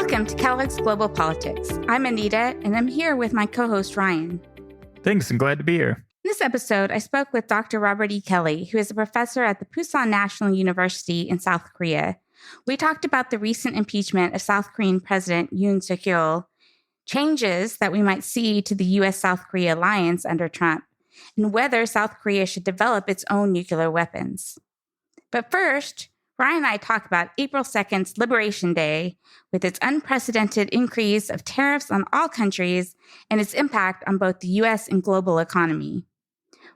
Welcome to Kellogg's Global Politics. I'm Anita, and I'm here with my co-host, Ryan. Thanks, I'm glad to be here. In this episode, I spoke with Dr. Robert E. Kelly, who is a professor at the Pusan National University in South Korea. We talked about the recent impeachment of South Korean President Yoon Yeol, changes that we might see to the U.S.-South Korea alliance under Trump, and whether South Korea should develop its own nuclear weapons. But first, Ryan and I talk about April 2nd's Liberation Day with its unprecedented increase of tariffs on all countries and its impact on both the U.S. and global economy.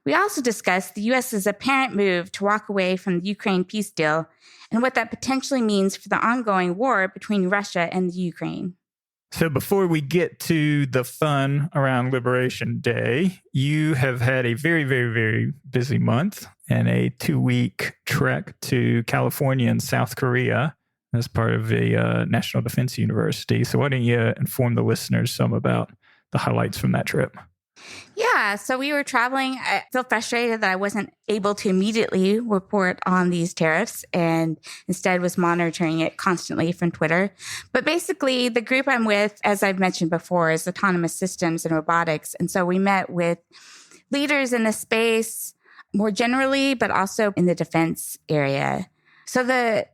We also discuss the U.S.'s apparent move to walk away from the Ukraine peace deal and what that potentially means for the ongoing war between Russia and the Ukraine. So before we get to the fun around Liberation Day, you have had a very, very, very busy month and a 2-week trek to California and South Korea as part of a National Defense University. So why don't you inform the listeners some about the highlights from that trip? Yeah, so we were traveling. I feel frustrated that I wasn't able to immediately report on these tariffs and instead was monitoring it constantly from Twitter. But basically, the group I'm with, as I've mentioned before, is autonomous systems and robotics. And so we met with leaders in the space more generally, but also in the defense area. So the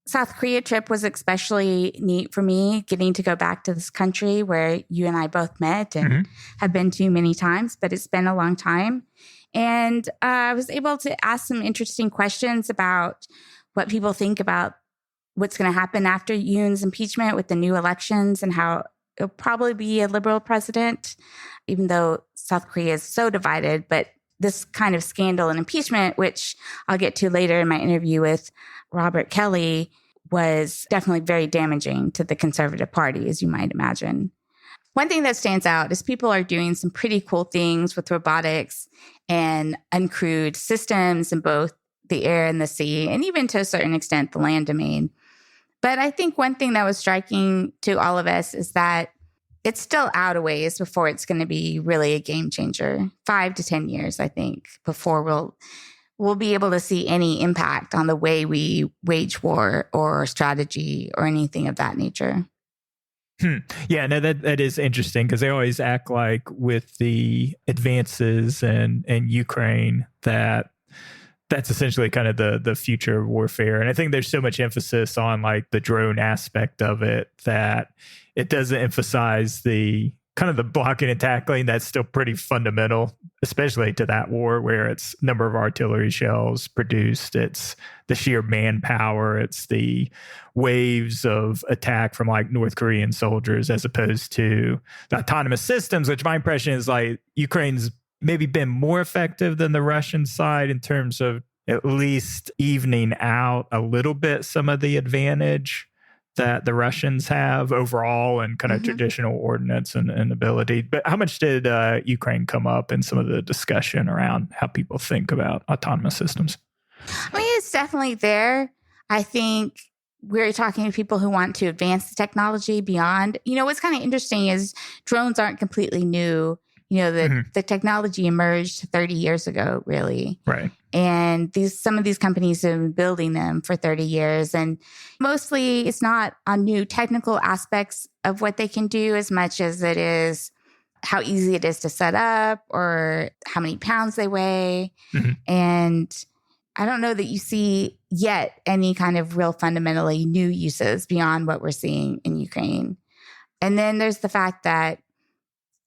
South Korea trip was especially neat for me, getting to go back to this country where you and I both met and have been to many times, but it's been a long time. And I was able to ask some interesting questions about what people think about what's going to happen after Yoon's impeachment with the new elections and how it'll probably be a liberal president, even though South Korea is so divided. But this kind of scandal and impeachment, which I'll get to later in my interview with Robert Kelly, was definitely very damaging to the Conservative Party, as you might imagine. One thing that stands out is people are doing some pretty cool things with robotics and uncrewed systems in both the air and the sea, and even to a certain extent, the land domain. But I think one thing that was striking to all of us is that it's still out a ways before it's going to be really a game changer. 5 to 10 years, I think, before we'll be able to see any impact on the way we wage war or strategy or anything of that nature. Yeah, no, that is interesting because they always act like with the advances in Ukraine that's essentially kind of the future of warfare. And I think there's so much emphasis on like the drone aspect of it that it doesn't emphasize the kind of the blocking and tackling that's still pretty fundamental, especially to that war where it's number of artillery shells produced, it's the sheer manpower, it's the waves of attack from like North Korean soldiers as opposed to the autonomous systems, which my impression is like Ukraine's maybe been more effective than the Russian side in terms of at least evening out a little bit some of the advantage that the Russians have overall and kind of traditional ordnance and ability. But how much did Ukraine come up in some of the discussion around how people think about autonomous systems? I mean, it's definitely there. I think we're talking to people who want to advance the technology beyond. You know, what's kind of interesting is drones aren't completely new. You know, the technology emerged 30 years ago, really. Right. And some of these companies have been building them for 30 years. And mostly it's not on new technical aspects of what they can do as much as it is how easy it is to set up or how many pounds they weigh. And I don't know that you see yet any kind of real fundamentally new uses beyond what we're seeing in Ukraine. And then there's the fact that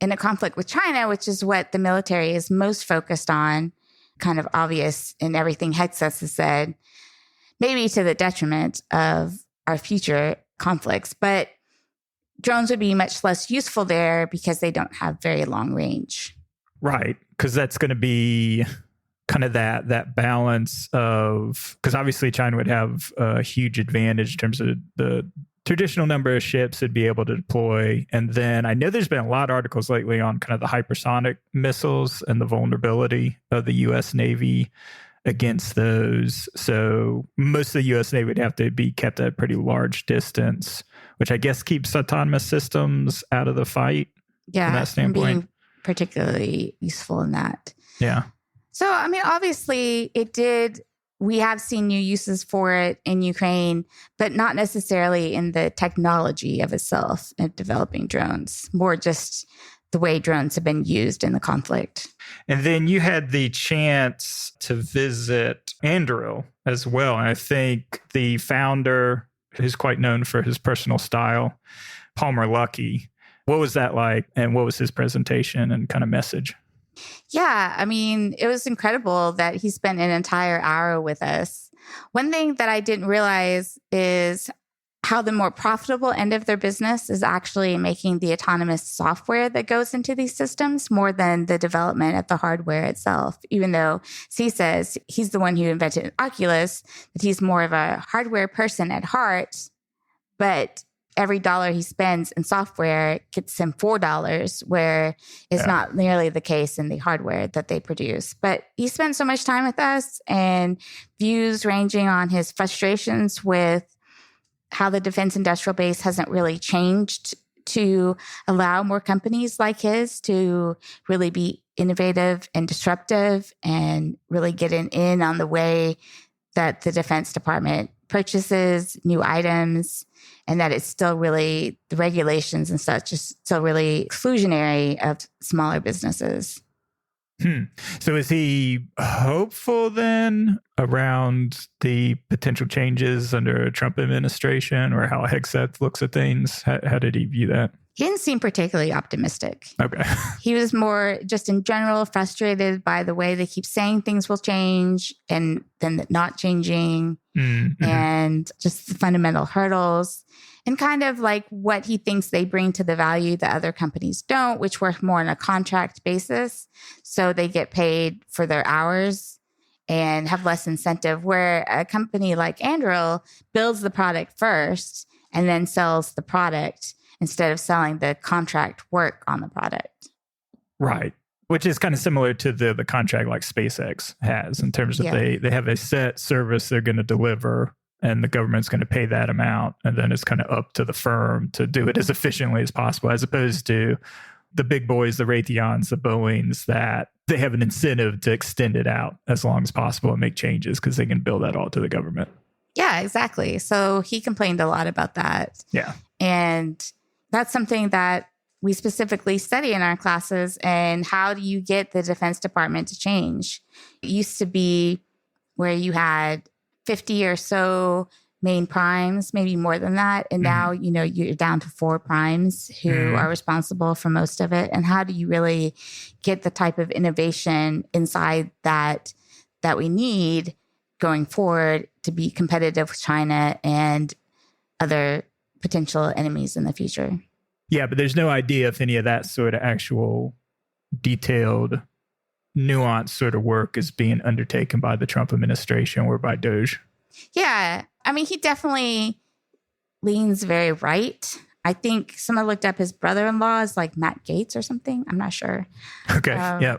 in a conflict with China, which is what the military is most focused on, kind of obvious in everything Hexas has said, maybe to the detriment of our future conflicts. But drones would be much less useful there because they don't have very long range. Right, because that's going to be kind of that balance of, because obviously China would have a huge advantage in terms of the traditional number of ships it'd be able to deploy. And then I know there's been a lot of articles lately on kind of the hypersonic missiles and the vulnerability of the U.S. Navy against those. So most of the U.S. Navy would have to be kept at a pretty large distance, which I guess keeps autonomous systems out of the fight from that standpoint. Being particularly useful in that. Yeah. So, I mean, obviously it did we have seen new uses for it in Ukraine, but not necessarily in the technology of itself of developing drones, more just the way drones have been used in the conflict. And then you had the chance to visit Anduril as well. And I think the founder, who's quite known for his personal style, Palmer Luckey. What was that like? And what was his presentation and kind of message? Yeah, I mean, it was incredible that he spent an entire hour with us. One thing that I didn't realize is how the more profitable end of their business is actually making the autonomous software that goes into these systems more than the development of the hardware itself. Even though C says he's the one who invented Oculus, that he's more of a hardware person at heart, but every dollar he spends in software gets him $4, where it's not nearly the case in the hardware that they produce. But he spent so much time with us, and views ranging on his frustrations with how the defense industrial base hasn't really changed to allow more companies like his to really be innovative and disruptive and really get in on the way that the Defense Department purchases new items, and that it's still really, the regulations and such is still really exclusionary of smaller businesses. So is he hopeful then around the potential changes under a Trump administration, or how Hegseth looks at things? How did he view that? He didn't seem particularly optimistic. Okay. He was more just in general frustrated by the way they keep saying things will change and then not changing, and just the fundamental hurdles, and kind of like what he thinks they bring to the value that other companies don't, which work more on a contract basis. So they get paid for their hours and have less incentive, where a company like Anduril builds the product first and then sells the product instead of selling the contract work on the product. Right. Which is kind of similar to the contract like SpaceX has, in terms of they have a set service they're going to deliver, and the government's going to pay that amount. And then it's kind of up to the firm to do it as efficiently as possible, as opposed to the big boys, the Raytheons, the Boeings, that they have an incentive to extend it out as long as possible and make changes because they can bill that all to the government. Yeah, exactly. So he complained a lot about that. Yeah. And that's something that we specifically study in our classes. And how do you get the Defense Department to change? It used to be where you had 50 or so main primes, maybe more than that. And now, you're down to 4 primes who are responsible for most of it. And how do you really get the type of innovation inside that we need going forward to be competitive with China and other potential enemies in the future? Yeah, but there's no idea if any of that sort of actual detailed, nuanced sort of work is being undertaken by the Trump administration or by DOJ. Yeah. I mean, he definitely leans very right. I think someone looked up his brother-in-law is like Matt Gaetz or something. I'm not sure. Okay. Yeah.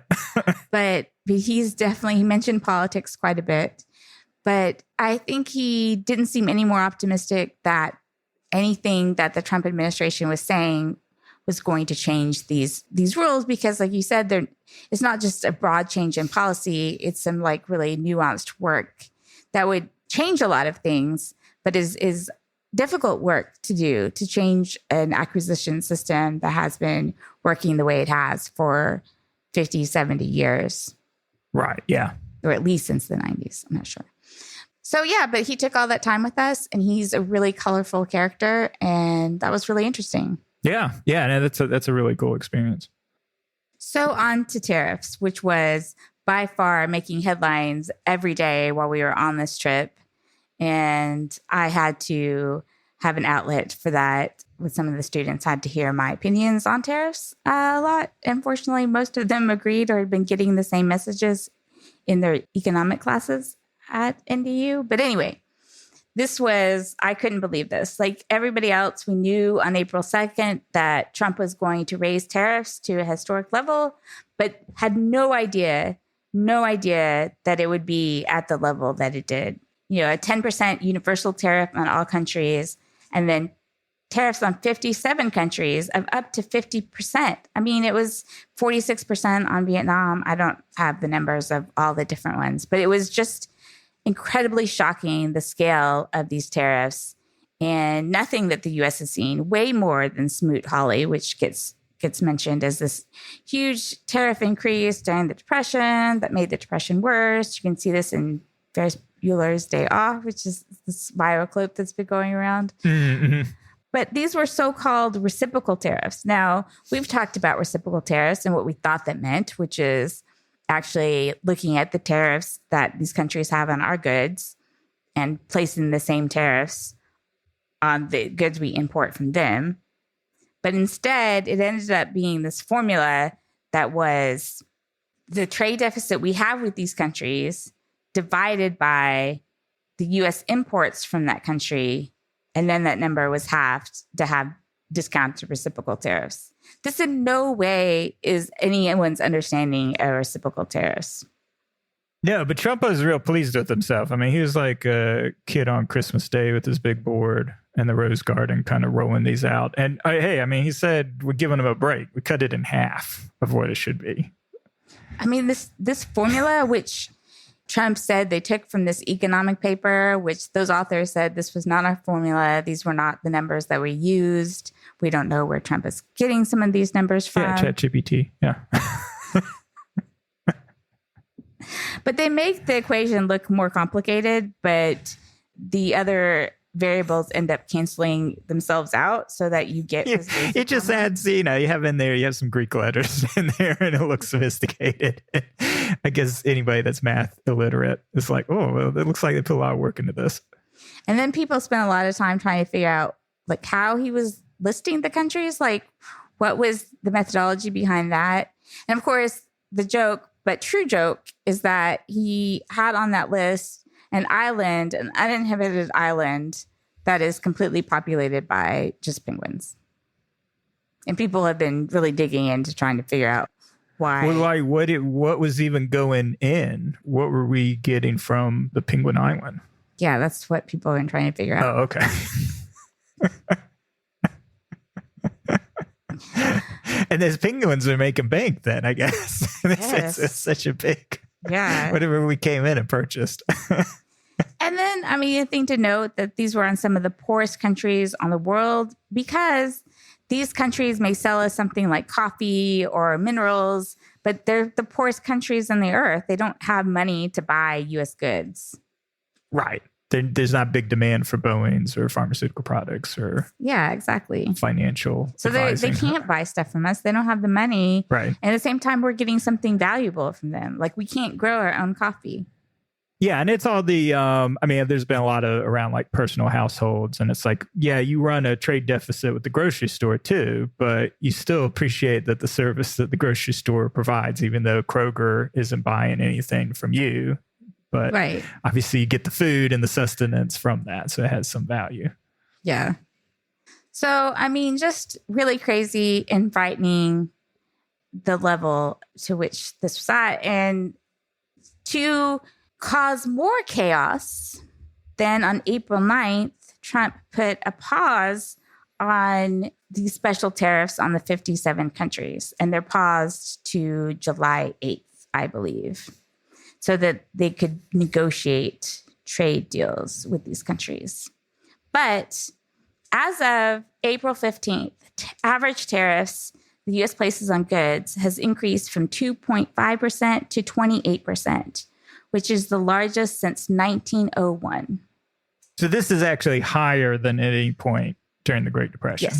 but he mentioned politics quite a bit. But I think he didn't seem any more optimistic that anything that the Trump administration was saying was going to change these rules, because like you said, it's not just a broad change in policy. It's some like really nuanced work that would change a lot of things, but is difficult work to do, to change an acquisition system that has been working the way it has for 50, 70 years. Right. Yeah. Or at least since the 90s. I'm not sure. So yeah, but he took all that time with us, and he's a really colorful character, and that was really interesting. Yeah. Yeah. No, that's a really cool experience. So on to tariffs, which was by far making headlines every day while we were on this trip. And I had to have an outlet for that. With some of the students, had to hear my opinions on tariffs a lot. Unfortunately, most of them agreed or had been getting the same messages in their economic classes at NDU. But anyway, I couldn't believe this. Like everybody else, we knew on April 2nd that Trump was going to raise tariffs to a historic level, but had no idea that it would be at the level that it did. A 10% universal tariff on all countries, and then tariffs on 57 countries of up to 50%. I mean, it was 46% on Vietnam. I don't have the numbers of all the different ones, but it was just incredibly shocking, the scale of these tariffs, and nothing that the U.S. has seen, way more than Smoot-Hawley, which gets mentioned as this huge tariff increase during the Depression that made the Depression worse. You can see this in Ferris Bueller's Day Off, which is this viral clip that's been going around. Mm-hmm. But these were so-called reciprocal tariffs. Now, we've talked about reciprocal tariffs and what we thought that meant, which is actually looking at the tariffs that these countries have on our goods and placing the same tariffs on the goods we import from them. But instead, it ended up being this formula that was the trade deficit we have with these countries divided by the U.S. imports from that country. And then that number was halved to have discounted reciprocal tariffs. This in no way is anyone's understanding of reciprocal tariffs. No, but Trump was real pleased with himself. I mean, he was like a kid on Christmas Day with his big board and the Rose Garden kind of rolling these out. And hey, I mean, he said we're giving him a break. We cut it in half of what it should be. I mean, this formula, which Trump said they took from this economic paper, which those authors said this was not our formula. These were not the numbers that we used. We don't know where Trump is getting some of these numbers from. Yeah, ChatGPT. Yeah. But they make the equation look more complicated, but the other variables end up canceling themselves out so that you get this basic it just number. adds, you have some Greek letters in there and it looks sophisticated. I guess anybody that's math illiterate is like, oh, well, it looks like they put a lot of work into this. And then people spent a lot of time trying to figure out like how he was listing the countries, like what was the methodology behind that. And of course, the joke, but true joke, is that he had on that list an island, an uninhabited island that is completely populated by just penguins. And people have been really digging into trying to figure out why. Well, what was even going in? What were we getting from the Penguin Island? Yeah, that's what people have been trying to figure out. Oh, okay. And those penguins are making bank then, I guess. Yes. It's such a big, Yeah. whatever we came in and purchased. And then, I mean, a thing to note that these were on some of the poorest countries on the world because these countries may sell us something like coffee or minerals, but they're the poorest countries on the earth. They don't have money to buy U.S. goods. Right. There's not big demand for Boeings or pharmaceutical products or Yeah, exactly. financial So they advising. can't buy stuff from us. They don't have the money. Right. And at the same time, we're getting something valuable from them. Like we can't grow our own coffee. Yeah, and it's all the, there's been a lot of around like personal households, and it's like, yeah, you run a trade deficit with the grocery store too, but you still appreciate that the service that the grocery store provides, even though Kroger isn't buying anything from you. But Right. obviously you get the food and the sustenance from that, so it has some value. Yeah. So, I mean, just really crazy and frightening the level to which this was at. And to cause more chaos, then on April 9th, Trump put a pause on these special tariffs on the 57 countries. And they're paused to July 8th, I believe, so that they could negotiate trade deals with these countries. But as of April 15th, average tariffs the U.S. places on goods has increased from 2.5% to 28%, which is the largest since 1901. So this is actually higher than at any point during the Great Depression.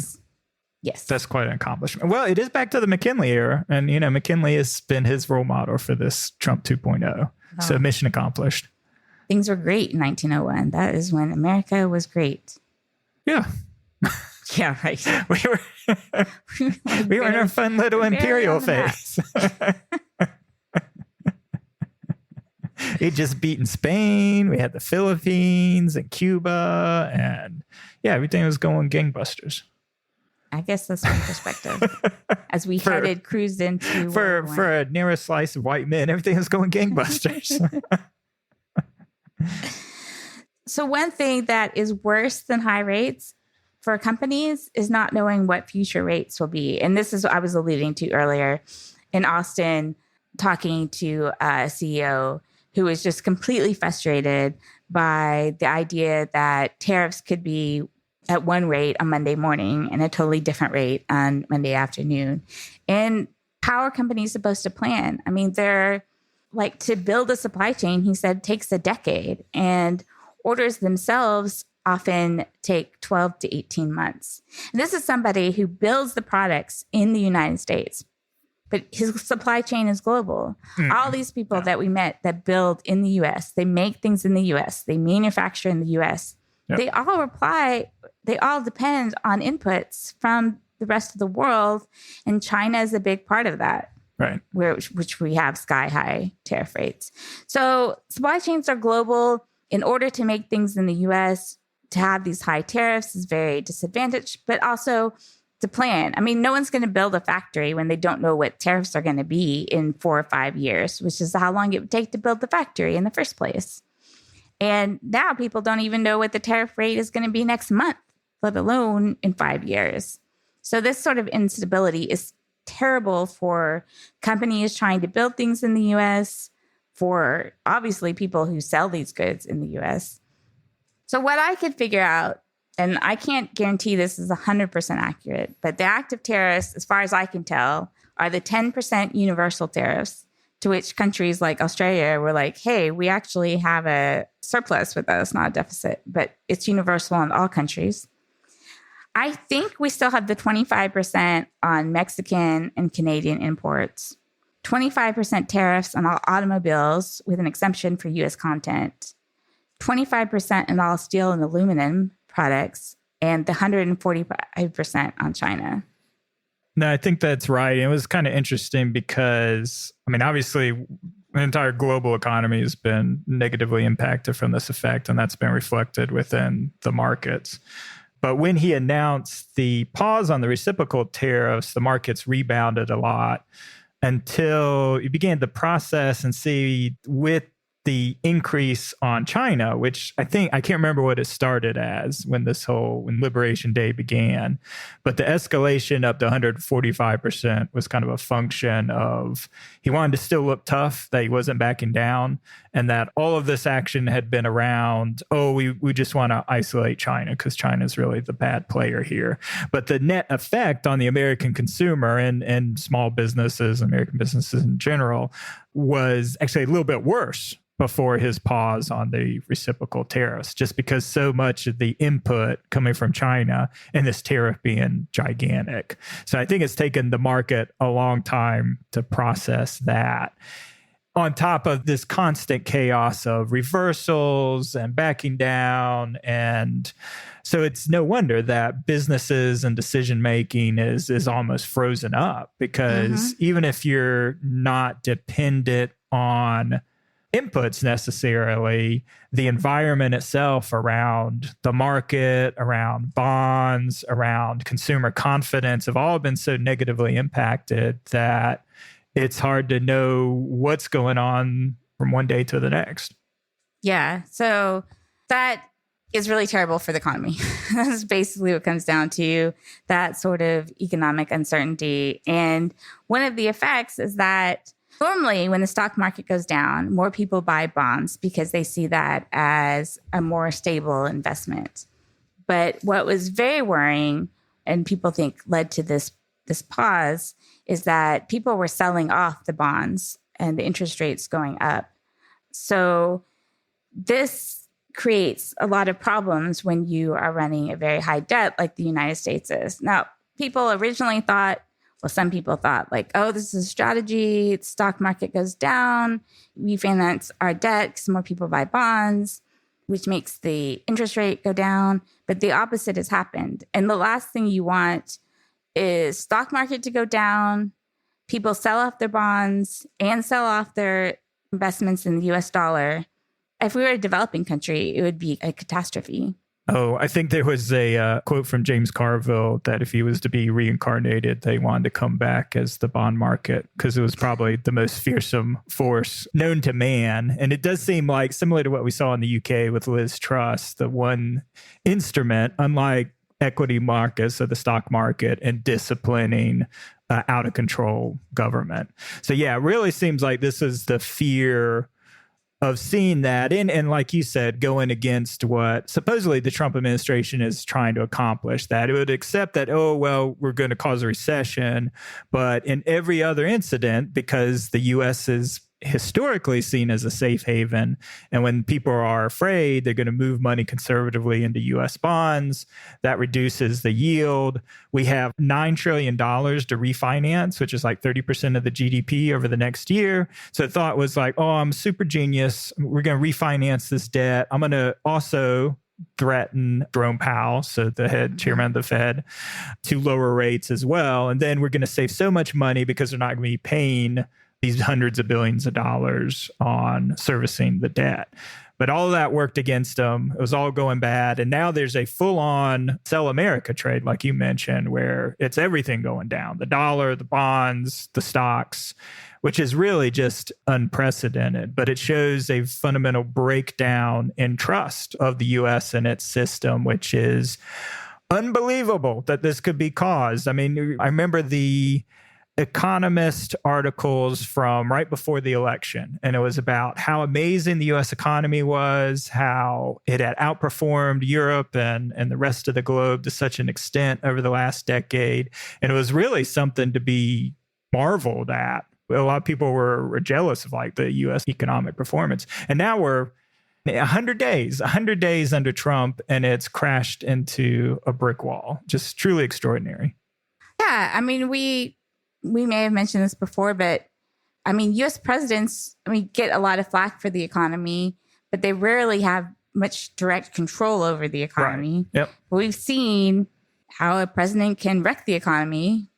Yes. That's quite an accomplishment. Well, it is back to the McKinley era. And, McKinley has been his role model for this Trump 2.0. So mission accomplished. Things were great in 1901. That is when America was great. Yeah. Yeah, right. We were in our fun little imperial phase. We'd just beaten Spain. We had the Philippines and Cuba. And yeah, everything was going gangbusters. I guess that's one perspective. As we cruised into for a narrow slice of white men, everything was going gangbusters. So one thing that is worse than high rates for companies is not knowing what future rates will be. And this is what I was alluding to earlier in Austin, talking to a CEO who was just completely frustrated by the idea that tariffs could be at one rate on Monday morning and a totally different rate on Monday afternoon. And how are companies supposed to plan? I mean, they're like, to build a supply chain, he said, takes a decade, and orders themselves often take 12 to 18 months. And this is somebody who builds the products in the United States, but his supply chain is global. All these people that we met that build in the US, they make things in the US, they manufacture in the US. Yep. They all depend on inputs from the rest of the world. And China is a big part of that. Right. Which we have sky high tariff rates. So supply chains are global. In order to make things in the US, to have these high tariffs is very disadvantaged, but also to plan. I mean, no one's going to build a factory when they don't know what tariffs are going to be in 4 or 5 years, which is how long it would take to build the factory in the first place. And now people don't even know what the tariff rate is going to be next month, let alone in 5 years. So this sort of instability is terrible for companies trying to build things in the US, for obviously people who sell these goods in the US. So what I could figure out, and I can't guarantee this is 100% accurate, but the active tariffs, as far as I can tell, are the 10% universal tariffs, to which countries like Australia were like, hey, we actually have a surplus with us, not a deficit, but it's universal in all countries. I think we still have the 25% on Mexican and Canadian imports, 25% tariffs on all automobiles with an exemption for U.S. content, 25% on all steel and aluminum products, and the 145% on China. No, I think that's right. It was kind of interesting because, I mean, obviously, the entire global economy has been negatively impacted from this effect, and that's been reflected within the markets. But when he announced the pause on the reciprocal tariffs, the markets rebounded a lot until you began to process and see with the increase on China, which I can't remember what it started as when Liberation Day began, but the escalation up to 145% was kind of a function of he wanted to still look tough, that he wasn't backing down, and that all of this action had been around, we just want to isolate China because China is really the bad player here. But the net effect on the American consumer and small businesses, American businesses in general, was actually a little bit worse before his pause on the reciprocal tariffs, just because so much of the input coming from China and this tariff being gigantic. So I think it's taken the market a long time to process that. On top of this constant chaos of reversals and backing down. And so it's no wonder that businesses and decision-making is almost frozen up, because even if you're not dependent on inputs necessarily, the environment itself around the market, around bonds, around consumer confidence have all been so negatively impacted that it's hard to know what's going on from one day to the next. Yeah. So that is really terrible for the economy. That's basically what it comes down to, that sort of economic uncertainty. And one of the effects is that normally, when the stock market goes down, more people buy bonds because they see that as a more stable investment. But what was very worrying, and people think led to this pause, is that people were selling off the bonds and the interest rates going up. So this creates a lot of problems when you are running a very high debt like the United States is. Now, people originally thought, some people thought like, this is a strategy. The stock market goes down. We finance our debt because more people buy bonds, which makes the interest rate go down. But the opposite has happened. And the last thing you want is stock market to go down, people sell off their bonds and sell off their investments in the US dollar. If we were a developing country, it would be a catastrophe. Oh, I think there was a quote from James Carville that if he was to be reincarnated, they wanted to come back as the bond market because it was probably the most fearsome force known to man. And it does seem like, similar to what we saw in the UK with Liz Truss, the one instrument, unlike equity markets or the stock market, and disciplining out of control government. So yeah, it really seems like this is the fear of seeing that and like you said, going against what supposedly the Trump administration is trying to accomplish, that it would accept that, oh, well, we're going to cause a recession. But in every other incident, because the U.S. is historically seen as a safe haven, and when people are afraid, they're going to move money conservatively into U.S. bonds. That reduces the yield. We have $9 trillion to refinance, which is like 30% of the GDP over the next year. So the thought was like, oh, I'm super genius. We're going to refinance this debt. I'm going to also threaten Jerome Powell, so the head chairman of the Fed, to lower rates as well. And then we're going to save so much money because they're not going to be paying these hundreds of billions of dollars on servicing the debt. But all of that worked against them. It was all going bad. And now there's a full-on sell America trade, like you mentioned, where it's everything going down. The dollar, the bonds, the stocks, which is really just unprecedented. But it shows a fundamental breakdown in trust of the U.S. and its system, which is unbelievable that this could be caused. I mean, I remember the Economist articles from right before the election, and it was about how amazing the U.S. economy was, how it had outperformed Europe and the rest of the globe to such an extent over the last decade. And it was really something to be marveled at. A lot of people were jealous of like the U.S. economic performance. And now we're 100 days under Trump, and it's crashed into a brick wall. Just truly extraordinary. Yeah, I mean, we may have mentioned this before, but I mean, U.S. presidents, get a lot of flack for the economy, but they rarely have much direct control over the economy. Right. Yep. But we've seen how a president can wreck the economy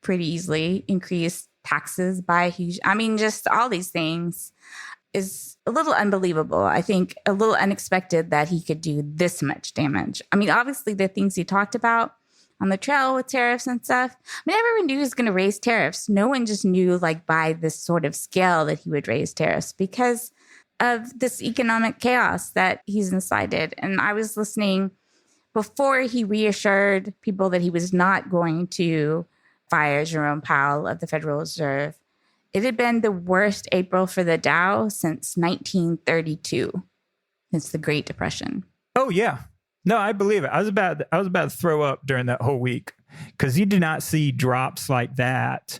pretty easily, increase taxes by a huge, just all these things is a little unbelievable. I think a little unexpected that he could do this much damage. Obviously the things he talked about on the trail with tariffs and stuff. Everyone knew he was going to raise tariffs. No one just knew by this sort of scale that he would raise tariffs because of this economic chaos that he's incited. And I was listening before he reassured people that he was not going to fire Jerome Powell of the Federal Reserve. It had been the worst April for the Dow since 1932, since the Great Depression. Oh, yeah. No, I believe it. I was about to throw up during that whole week because you do not see drops like that,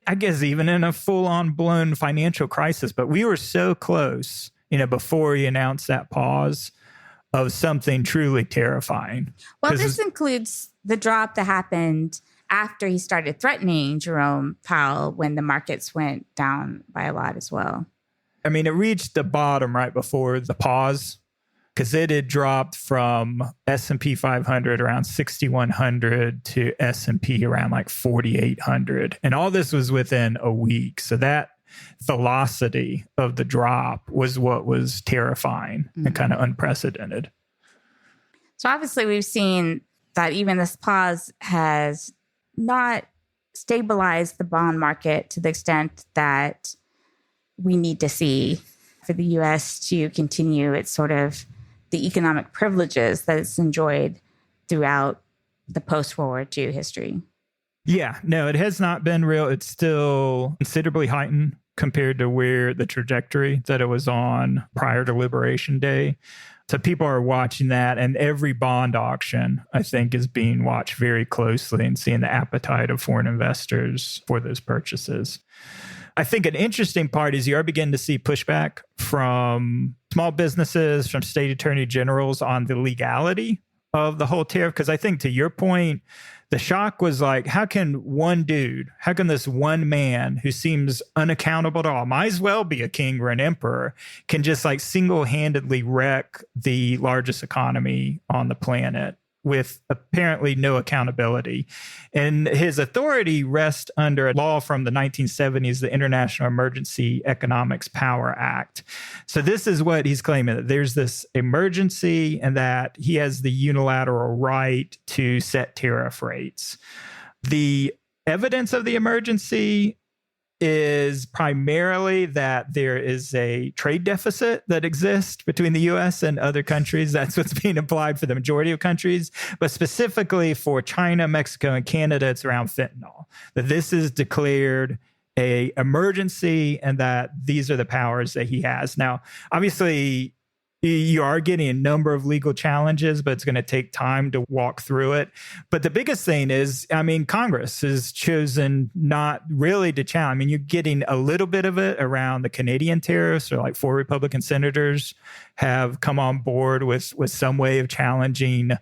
I guess, even in a full-on blown financial crisis. But we were so close, before he announced that pause, of something truly terrifying. Well, this includes the drop that happened after he started threatening Jerome Powell when the markets went down by a lot as well. It reached the bottom right before the pause, because it had dropped from S&P 500 around 6,100 to S&P around like 4,800. And all this was within a week. So that velocity of the drop was what was terrifying and kind of unprecedented. So obviously we've seen that even this pause has not stabilized the bond market to the extent that we need to see for the U.S. to continue its sort of the economic privileges that it's enjoyed throughout the post-World War II history. Yeah, no, it has not been real. It's still considerably heightened compared to where the trajectory that it was on prior to Liberation Day. So people are watching that, and every bond auction, I think, is being watched very closely and seeing the appetite of foreign investors for those purchases. I think an interesting part is you are beginning to see pushback from small businesses, from state attorney generals on the legality of the whole tariff. Because I think, to your point, the shock was like, how can this one man who seems unaccountable at all, might as well be a king or an emperor, can just single-handedly wreck the largest economy on the planet with apparently no accountability. And his authority rests under a law from the 1970s, the International Emergency Economics Power Act. So this is what he's claiming, that there's this emergency and that he has the unilateral right to set tariff rates. The evidence of the emergency is primarily that there is a trade deficit that exists between the U.S. and other countries. That's what's being applied for the majority of countries. But specifically for China, Mexico, and Canada, it's around fentanyl. That this is declared a emergency and that these are the powers that he has. Now, obviously, you are getting a number of legal challenges, but it's going to take time to walk through it. But the biggest thing is, I mean, Congress has chosen not really to challenge. I mean, you're getting a little bit of it around the Canadian tariffs, or like 4 Republican senators have come on board with some way of challenging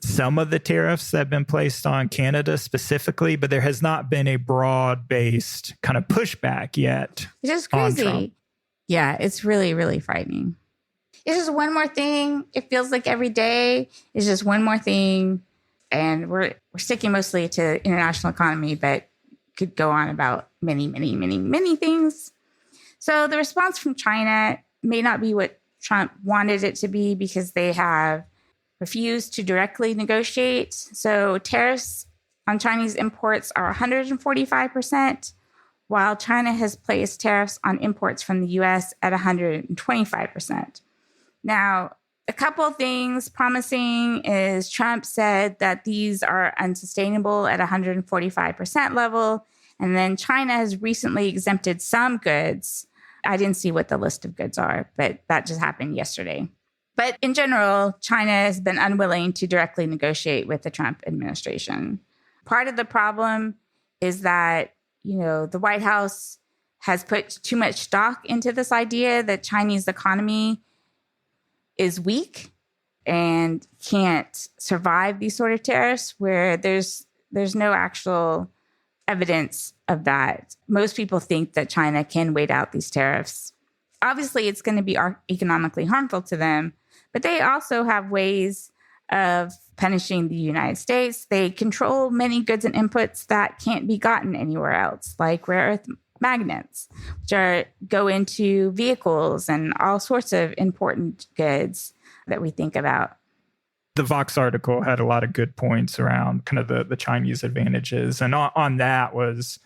some of the tariffs that have been placed on Canada specifically, but there has not been a broad-based kind of pushback yet. It's just crazy. Yeah, it's really, really frightening. It's just one more thing. It feels like every day is just one more thing. And we're sticking mostly to international economy, but could go on about many, many, many, many things. So the response from China may not be what Trump wanted it to be, because they have refused to directly negotiate. So tariffs on Chinese imports are 145%, while China has placed tariffs on imports from the U.S. at 125%. Now, a couple of things promising is Trump said that these are unsustainable at 145% level. And then China has recently exempted some goods. I didn't see what the list of goods are, but that just happened yesterday. But in general, China has been unwilling to directly negotiate with the Trump administration. Part of the problem is that, the White House has put too much stock into this idea that Chinese economy is weak and can't survive these sort of tariffs, where there's no actual evidence of that. Most people think that China can wait out these tariffs. Obviously, it's going to be economically harmful to them, but they also have ways of punishing the United States. They control many goods and inputs that can't be gotten anywhere else, like rare earth magnets, which go into vehicles and all sorts of important goods that we think about. The Vox article had a lot of good points around kind of the Chinese advantages. And on that was,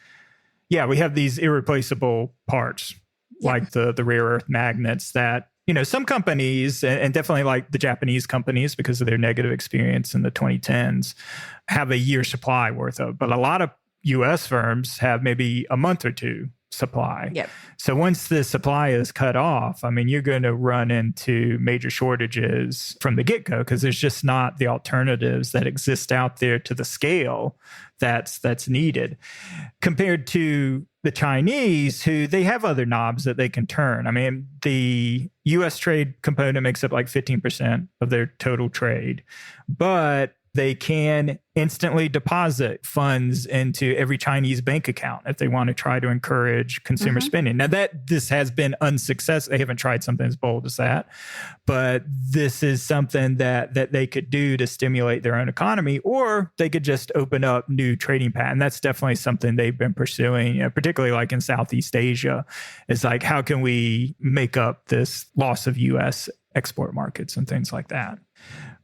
we have these irreplaceable parts, like the rare earth magnets that, some companies, and definitely like the Japanese companies, because of their negative experience in the 2010s, have a year supply worth of. But a lot of U.S. firms have maybe a month or two supply. Yep. So once the supply is cut off, I mean, you're going to run into major shortages from the get-go, because there's just not the alternatives that exist out there to the scale that's needed, compared to the Chinese, who they have other knobs that they can turn. I mean, the U.S. trade component makes up like 15% of their total trade, but they can instantly deposit funds into every Chinese bank account if they want to try to encourage consumer spending. Now, this has been unsuccessful. They haven't tried something as bold as that, but this is something that they could do to stimulate their own economy, or they could just open up new trading paths. And that's definitely something they've been pursuing, particularly like in Southeast Asia. It's like, how can we make up this loss of U.S. export markets and things like that?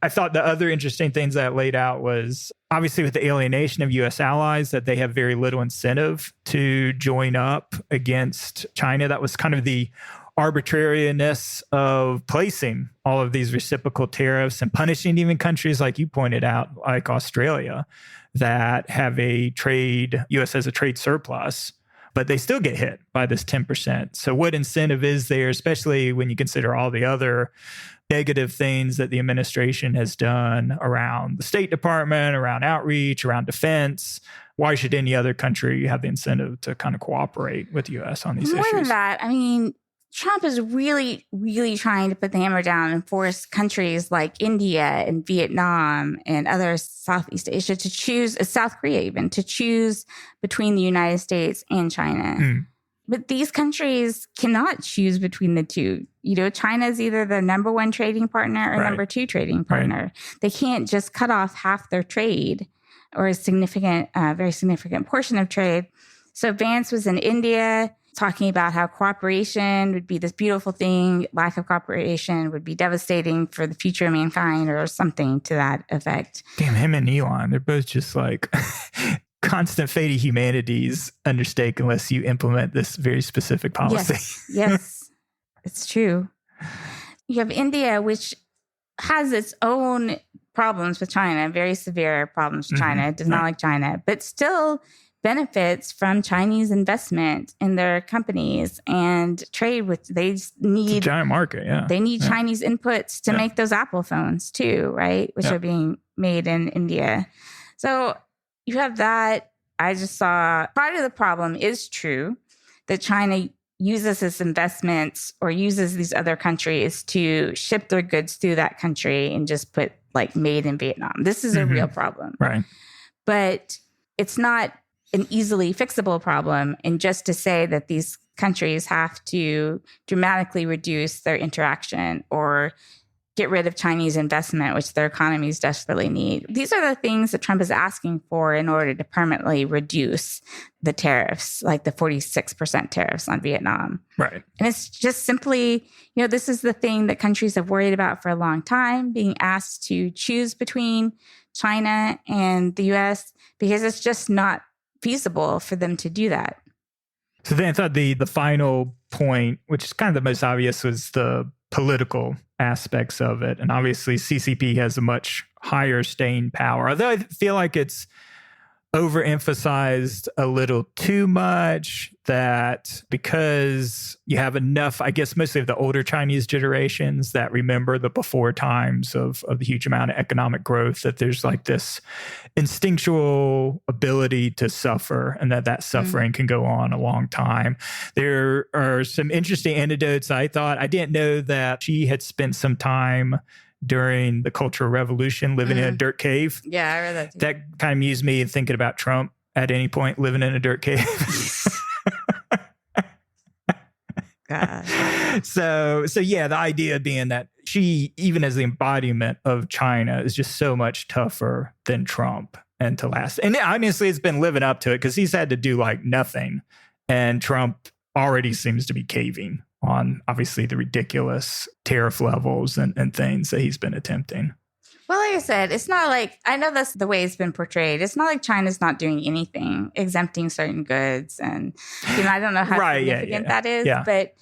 I thought the other interesting things that I laid out was, obviously, with the alienation of U.S. allies, that they have very little incentive to join up against China. That was kind of the arbitrariness of placing all of these reciprocal tariffs and punishing even countries, like you pointed out, like Australia, that have U.S. has a trade surplus, but they still get hit by this 10%. So what incentive is there, especially when you consider all the other negative things that the administration has done around the State Department, around outreach, around defense? Why should any other country have the incentive to kind of cooperate with the U.S. on these issues? More than that, I mean, Trump is really, really trying to put the hammer down and force countries like India and Vietnam and other Southeast Asia to choose, South Korea even, to choose between the United States and China. But these countries cannot choose between the two. China is either the number one trading partner or number two trading partner. They can't just cut off half their trade or a very significant portion of trade. So Vance was in India talking about how cooperation would be this beautiful thing. Lack of cooperation would be devastating for the future of mankind, or something to that effect. Damn, him and Elon, they're both just like constant fate of humanity's undertake unless you implement this very specific policy. Yes, it's true. You have India, which has its own problems with China, very severe problems with China. It does not like China, but still benefits from Chinese investment in their companies and trade with, It's a giant market, yeah. They need Chinese inputs to make those Apple phones too, right? Which are being made in India. So you have that. I just saw part of the problem is true that China uses its investments or uses these other countries to ship their goods through that country and just put like made in Vietnam. This is a real problem. Right. But it's not an easily fixable problem. And just to say that these countries have to dramatically reduce their interaction or get rid of Chinese investment, which their economies desperately need. These are the things that Trump is asking for in order to permanently reduce the tariffs, like the 46% tariffs on Vietnam. Right. And it's just simply, this is the thing that countries have worried about for a long time, being asked to choose between China and the US, because it's just not feasible for them to do that. So then I thought the final point, which is kind of the most obvious, was the political aspects of it. And obviously CCP has a much higher staying power, although I feel like it's overemphasized a little too much, that because you have enough, I guess mostly of the older Chinese generations that remember the before times of the huge amount of economic growth, that there's like this instinctual ability to suffer, and that suffering can go on a long time. There are some interesting anecdotes. I didn't know that she had spent some time during the Cultural Revolution living in a dirt cave. Yeah, I read that too. That kind of amused me thinking about Trump at any point living in a dirt cave. God. So yeah, the idea being that she, even as the embodiment of China, is just so much tougher than Trump and to last. And honestly, it's been living up to it because he's had to do like nothing. And Trump already seems to be caving on obviously the ridiculous tariff levels and things that he's been attempting. Well, like I said, it's not like, I know that's the way it's been portrayed. It's not like China's not doing anything, exempting certain goods. And, I don't know how significant that is. Yeah. But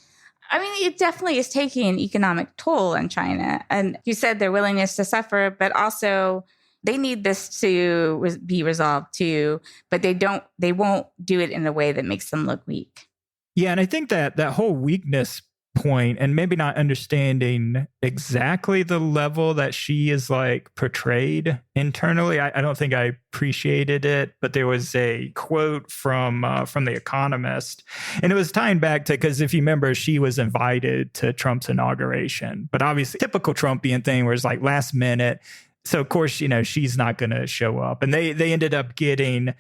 I mean, it definitely is taking an economic toll on China. And you said their willingness to suffer, but also they need this to be resolved too. But they won't do it in a way that makes them look weak. Yeah, and I think that whole weakness point, and maybe not understanding exactly the level that she is like portrayed internally, I don't think I appreciated it. But there was a quote from The Economist, and it was tying back to, because if you remember, she was invited to Trump's inauguration, but obviously typical Trumpian thing where it's like last minute. So of course, she's not going to show up, and they ended up getting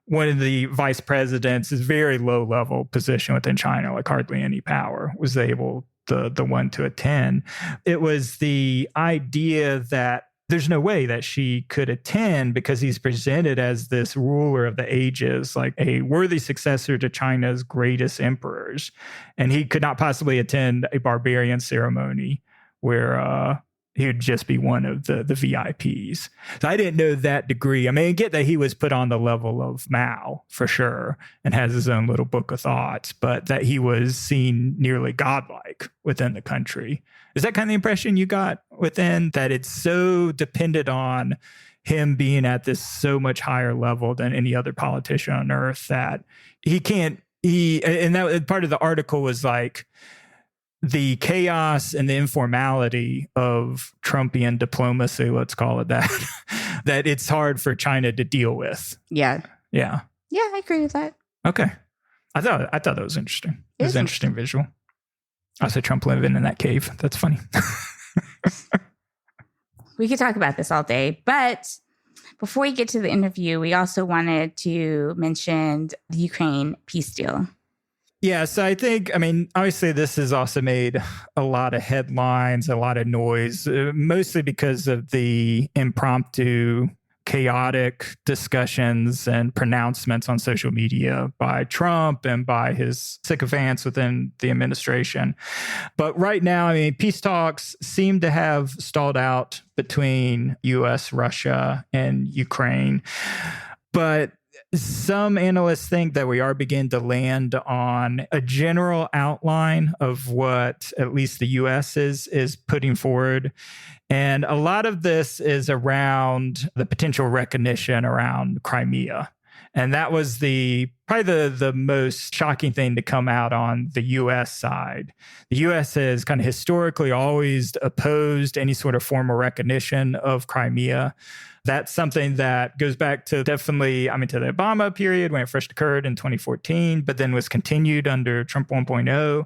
one of the vice presidents, is very low level position within China, like hardly any power, was able the one to attend. It was the idea that there's no way that she could attend because he's presented as this ruler of the ages, like a worthy successor to China's greatest emperors. And he could not possibly attend a barbarian ceremony where he would just be one of the VIPs. So I didn't know that degree. I mean, I get that he was put on the level of Mao for sure and has his own little book of thoughts, but that he was seen nearly godlike within the country. Is that kind of the impression you got within, that it's so dependent on him being at this so much higher level than any other politician on earth that and that part of the article was like, the chaos and the informality of Trumpian diplomacy, let's call it that, that it's hard for China to deal with. Yeah. Yeah. Yeah, I agree with that. Okay. I thought that was interesting. It was an interesting visual. I said Trump living in that cave. That's funny. We could talk about this all day, but before we get to the interview, we also wanted to mention the Ukraine peace deal. Yeah, so I think, obviously this has also made a lot of headlines, a lot of noise, mostly because of the impromptu, chaotic discussions and pronouncements on social media by Trump and by his sycophants within the administration. But right now, peace talks seem to have stalled out between US, Russia, and Ukraine. But some analysts think that we are beginning to land on a general outline of what at least the U.S. is putting forward. And a lot of this is around the potential recognition around Crimea. And that was probably the most shocking thing to come out on the U.S. side. The U.S. has kind of historically always opposed any sort of formal recognition of Crimea. That's something that goes back to definitely, to the Obama period when it first occurred in 2014, but then was continued under Trump 1.0.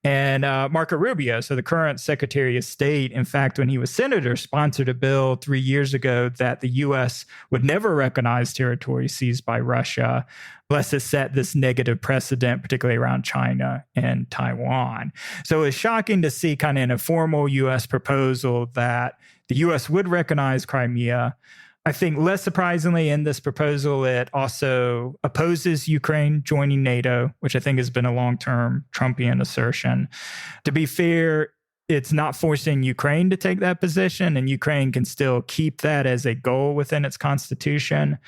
And Marco Rubio, so the current Secretary of State, in fact, when he was senator, sponsored a bill 3 years ago that the U.S. would never recognize territory seized by Russia unless it set this negative precedent, particularly around China and Taiwan. So it's shocking to see kind of in a formal U.S. proposal that the U.S. would recognize Crimea. I think less surprisingly in this proposal, it also opposes Ukraine joining NATO, which I think has been a long-term Trumpian assertion. To be fair, it's not forcing Ukraine to take that position, and Ukraine can still keep that as a goal within its constitution.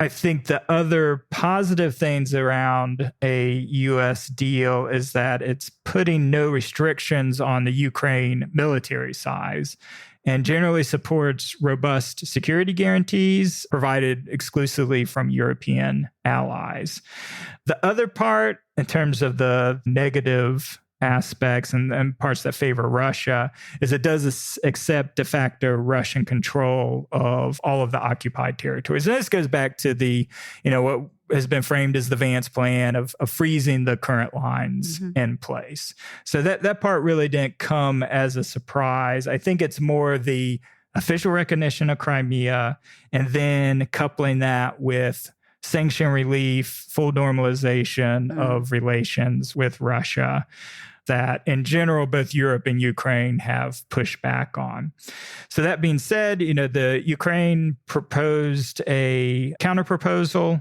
I think the other positive things around a U.S. deal is that it's putting no restrictions on the Ukraine military size and generally supports robust security guarantees provided exclusively from European allies. The other part, in terms of the negative aspects and parts that favor Russia, is it does accept de facto Russian control of all of the occupied territories. And this goes back to what has been framed as the Vance plan of freezing the current lines in place. So that part really didn't come as a surprise. I think it's more the official recognition of Crimea and then coupling that with sanction relief, full normalization of relations with Russia that in general, both Europe and Ukraine have pushed back on. So that being said, the Ukraine proposed a counterproposal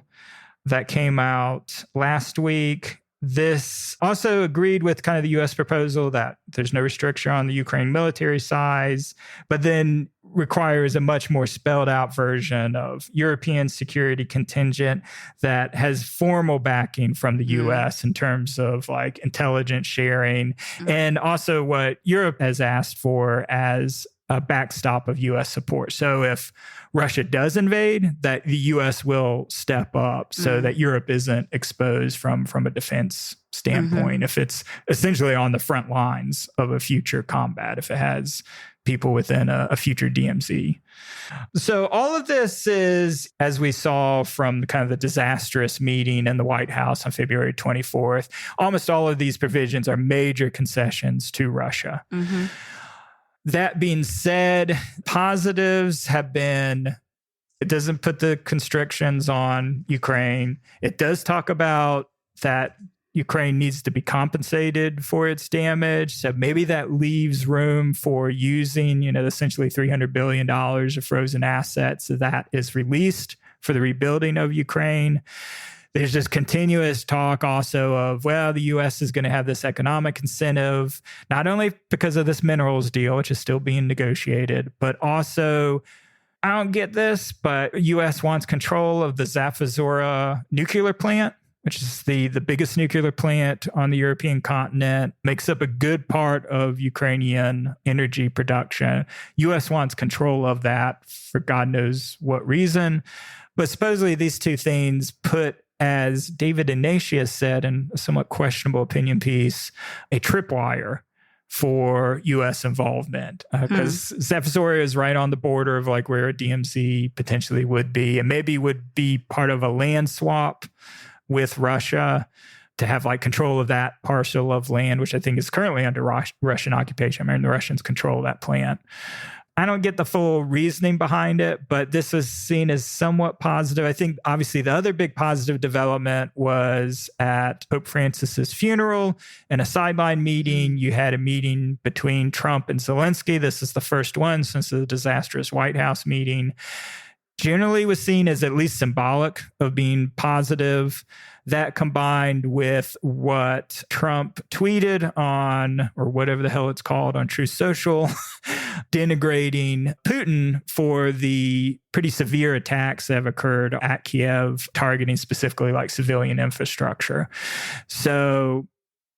that came out last week. This also agreed with kind of the U.S. proposal that there's no restriction on the Ukraine military size, but then requires a much more spelled out version of European security contingent that has formal backing from the U.S. in terms of like intelligence sharing and also what Europe has asked for as a backstop of U.S. support. So if Russia does invade, that the U.S. will step up so that Europe isn't exposed from a defense standpoint if it's essentially on the front lines of a future combat, if it has people within a future DMZ. So all of this is, as we saw from kind of the disastrous meeting in the White House on February 24th, almost all of these provisions are major concessions to Russia. That being said, positives have been, it doesn't put the constrictions on Ukraine. It does talk about that Ukraine needs to be compensated for its damage. So maybe that leaves room for using, essentially $300 billion of frozen assets that is released for the rebuilding of Ukraine. There's just continuous talk also of, the U.S. is going to have this economic incentive, not only because of this minerals deal, which is still being negotiated, but also, I don't get this, but U.S. wants control of the Zaporizhzhia nuclear plant, which is the biggest nuclear plant on the European continent, makes up a good part of Ukrainian energy production. U.S. wants control of that for God knows what reason. But supposedly these two things put, as David Ignatius said in a somewhat questionable opinion piece, a tripwire for U.S. involvement. Because Zaporizhzhia is right on the border of like where a DMZ potentially would be, and maybe would be part of a land swap with Russia to have like control of that parcel of land, which I think is currently under Russian occupation. The Russians control that plant. I don't get the full reasoning behind it, but this was seen as somewhat positive. I think obviously the other big positive development was at Pope Francis's funeral. In a sideline meeting, you had a meeting between Trump and Zelensky. This is the first one since the disastrous White House meeting. Generally was seen as at least symbolic of being positive. That combined with what Trump tweeted on, or whatever the hell it's called, on Truth Social, denigrating Putin for the pretty severe attacks that have occurred at Kiev, targeting specifically like civilian infrastructure. So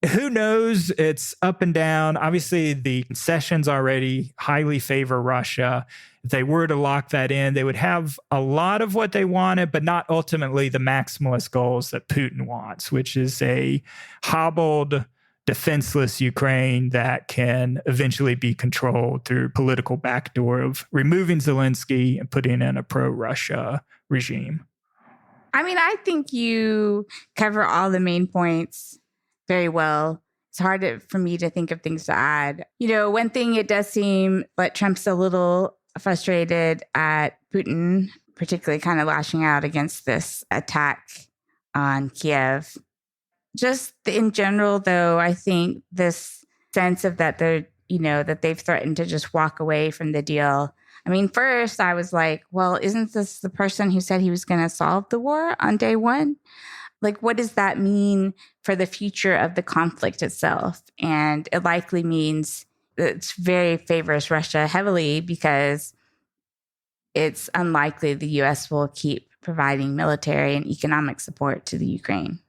who knows? It's up and down. Obviously, the concessions already highly favor Russia. If they were to lock that in, they would have a lot of what they wanted, but not ultimately the maximalist goals that Putin wants, which is a hobbled, defenseless Ukraine that can eventually be controlled through political backdoor of removing Zelensky and putting in a pro-Russia regime. I mean, I think you cover all the main points very well. It's hard for me to think of things to add. One thing, it does seem like Trump's a little frustrated at Putin, particularly kind of lashing out against this attack on Kiev. Just in general, though, I think this sense of that that they've threatened to just walk away from the deal. I mean, first I was like, well, isn't this the person who said he was going to solve the war on day one? Like, what does that mean for the future of the conflict itself? And it likely means it's very favors Russia heavily because it's unlikely the U.S. will keep providing military and economic support to the Ukraine.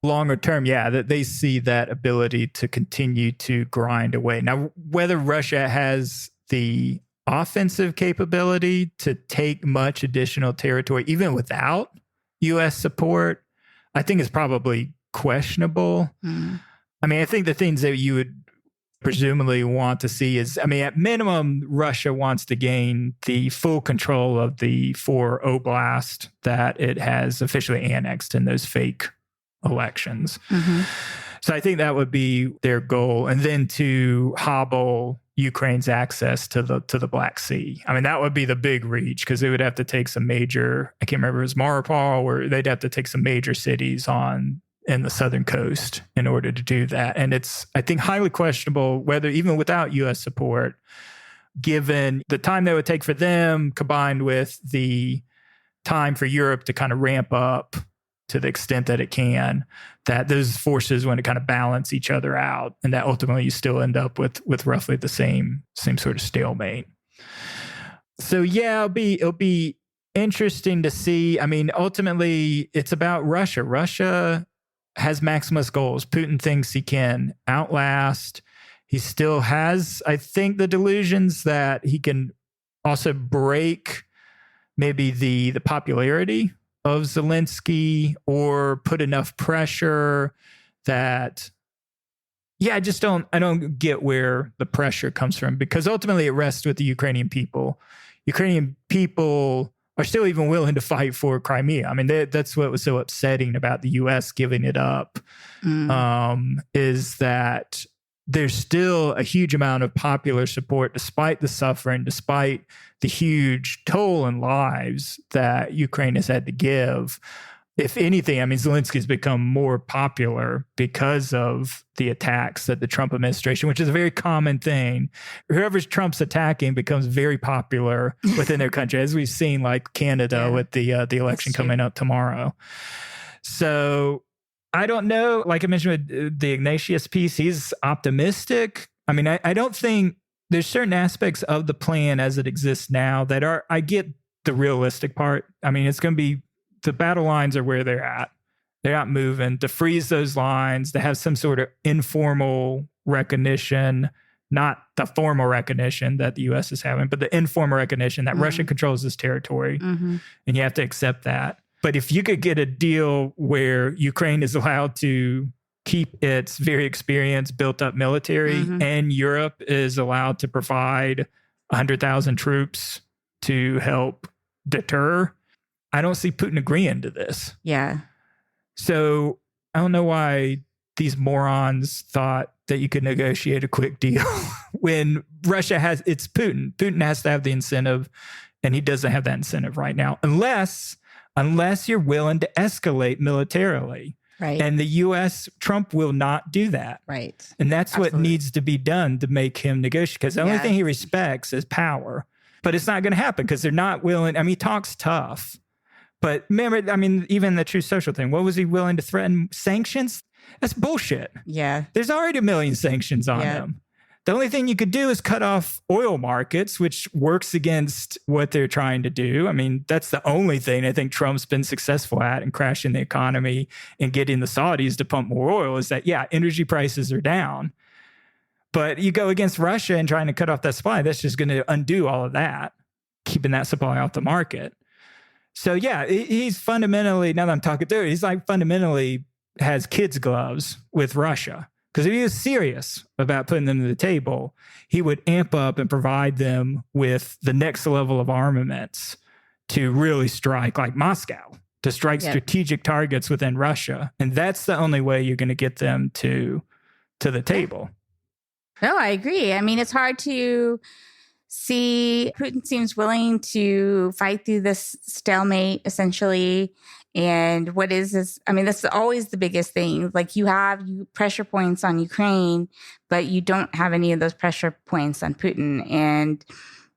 Longer term, yeah, that they see that ability to continue to grind away. Now, whether Russia has the offensive capability to take much additional territory, even without U.S. support, I think is probably questionable. I mean, I think the things that you would presumably want to see is, I mean, at minimum, Russia wants to gain the full control of the 4 oblasts that it has officially annexed in those fake elections. So I think that would be their goal. And then to hobble Ukraine's access to the Black Sea. I mean, that would be the big reach because they would have to take some major, I can't remember if it was Mariupol, or they'd have to take some major cities in the southern coast in order to do that. And it's, I think, highly questionable whether even without U.S. support, given the time that would take for them combined with the time for Europe to kind of ramp up to the extent that it can, that those forces want to kind of balance each other out, and that ultimately you still end up with roughly the same sort of stalemate. So yeah, it'll be interesting to see. I mean, ultimately, it's about Russia. Russia has maximalist goals. Putin thinks he can outlast. He still has, I think, the delusions that he can also break maybe the popularity of Zelensky or put enough pressure that, yeah, I don't get where the pressure comes from, because ultimately it rests with the Ukrainian people. Ukrainian people are still even willing to fight for Crimea. I mean, that's what was so upsetting about the U.S. giving it up, is that there's still a huge amount of popular support despite the suffering, despite the huge toll in lives that Ukraine has had to give. If anything, I mean, Zelensky's become more popular because of the attacks that the Trump administration, which is a very common thing. Whoever Trump's attacking becomes very popular within their country, as we've seen, like Canada with the election coming up tomorrow. So I don't know. Like I mentioned with the Ignatius piece, he's optimistic. I mean, I don't think there's certain aspects of the plan as it exists now that are, I get the realistic part. I mean, it's going to be, the battle lines are where they're at. They're not moving. To freeze those lines, to have some sort of informal recognition, not the formal recognition that the U.S. is having, but the informal recognition that Russia controls this territory. And you have to accept that. But if you could get a deal where Ukraine is allowed to keep its very experienced, built-up military, and Europe is allowed to provide 100,000 troops to help deter, I don't see Putin agreeing to this. Yeah. So I don't know why these morons thought that you could negotiate a quick deal when Russia has, it's Putin. Putin has to have the incentive, and he doesn't have that incentive right now, unless you're willing to escalate militarily. Right. And the U.S., Trump will not do that. Right. And that's what needs to be done to make him negotiate, because the only thing he respects is power. But it's not going to happen because they're not willing. I mean, he talks tough. But remember, I mean, even the True Social thing, what was he willing to threaten? Sanctions? That's bullshit. Yeah. There's already a million sanctions on them. The only thing you could do is cut off oil markets, which works against what they're trying to do. I mean, that's the only thing I think Trump's been successful at in crashing the economy and getting the Saudis to pump more oil is that, yeah, energy prices are down. But you go against Russia and trying to cut off that supply, that's just going to undo all of that, keeping that supply off the market. So, yeah, he's fundamentally, now that I'm talking through it, he's like fundamentally has kids' gloves with Russia. Because if he was serious about putting them to the table, he would amp up and provide them with the next level of armaments to really strike, like Moscow, to strike strategic targets within Russia. And that's the only way you're going to get them to the table. No, I agree. I mean, it's hard to see. Putin seems willing to fight through this stalemate, essentially. And what is this? I mean, that's always the biggest thing. Like you have pressure points on Ukraine, but you don't have any of those pressure points on Putin. And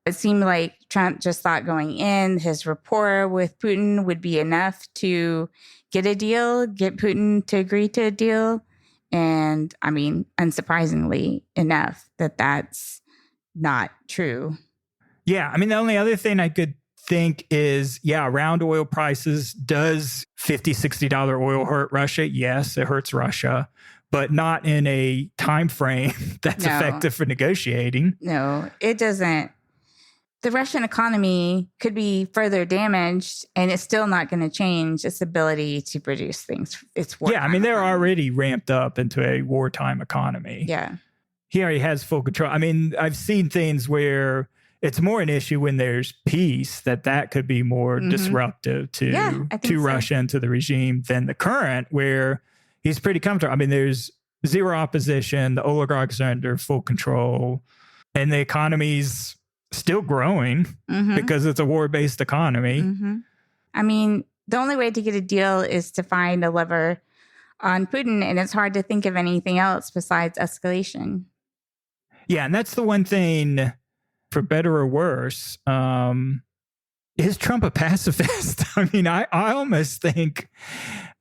it seemed like Trump just thought going in, his rapport with Putin would be enough to get a deal, get Putin to agree to a deal. And I mean, unsurprisingly enough, that's not true. Yeah. I mean, the only other thing I could think is, yeah, around oil prices, does $50, $60 oil hurt Russia? Yes, it hurts Russia, but not in a time frame that's effective for negotiating. No, it doesn't. The Russian economy could be further damaged, and it's still not going to change its ability to produce things. It's I mean, they're already ramped up into a wartime economy. Yeah. He already has full control. I mean, I've seen things where it's more an issue when there's peace, that could be more disruptive to Russia and to the regime than the current, where he's pretty comfortable. I mean, there's zero opposition. The oligarchs are under full control, and the economy's still growing because it's a war-based economy. I mean, the only way to get a deal is to find a lever on Putin, and it's hard to think of anything else besides escalation. Yeah, and that's the one thing, for better or worse, is Trump a pacifist? I mean, I almost think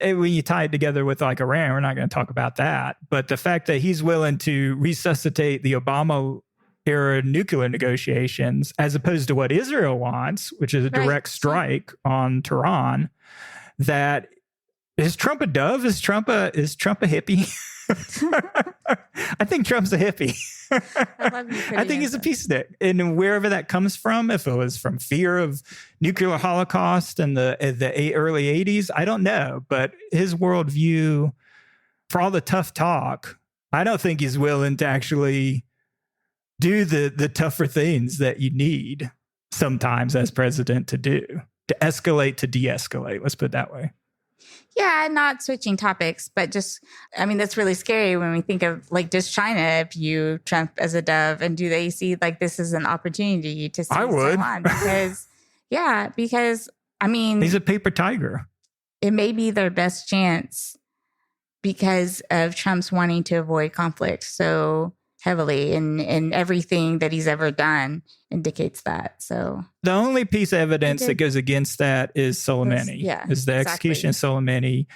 when you tie it together with like Iran, we're not going to talk about that, but the fact that he's willing to resuscitate the Obama era nuclear negotiations, as opposed to what Israel wants, which is a direct strike on Tehran. That is Trump a dove? Is Trump a hippie? I think Trump's a hippie. I think he's a peacenik, and wherever that comes from, if it was from fear of nuclear holocaust in the early 80s, I don't know. But his worldview, for all the tough talk, I don't think he's willing to actually do the tougher things that you need sometimes as president to do, to escalate, to de-escalate. Let's put it that way. Yeah, not switching topics, but just, I mean, that's really scary when we think of, like, does China view Trump as a dove, and do they see, like, this is an opportunity to see Taiwan? Because, I mean, he's a paper tiger. It may be their best chance because of Trump's wanting to avoid conflict so heavily, and everything that he's ever done indicates that. So the only piece of evidence that goes against that is Soleimani. Is the execution of Soleimani.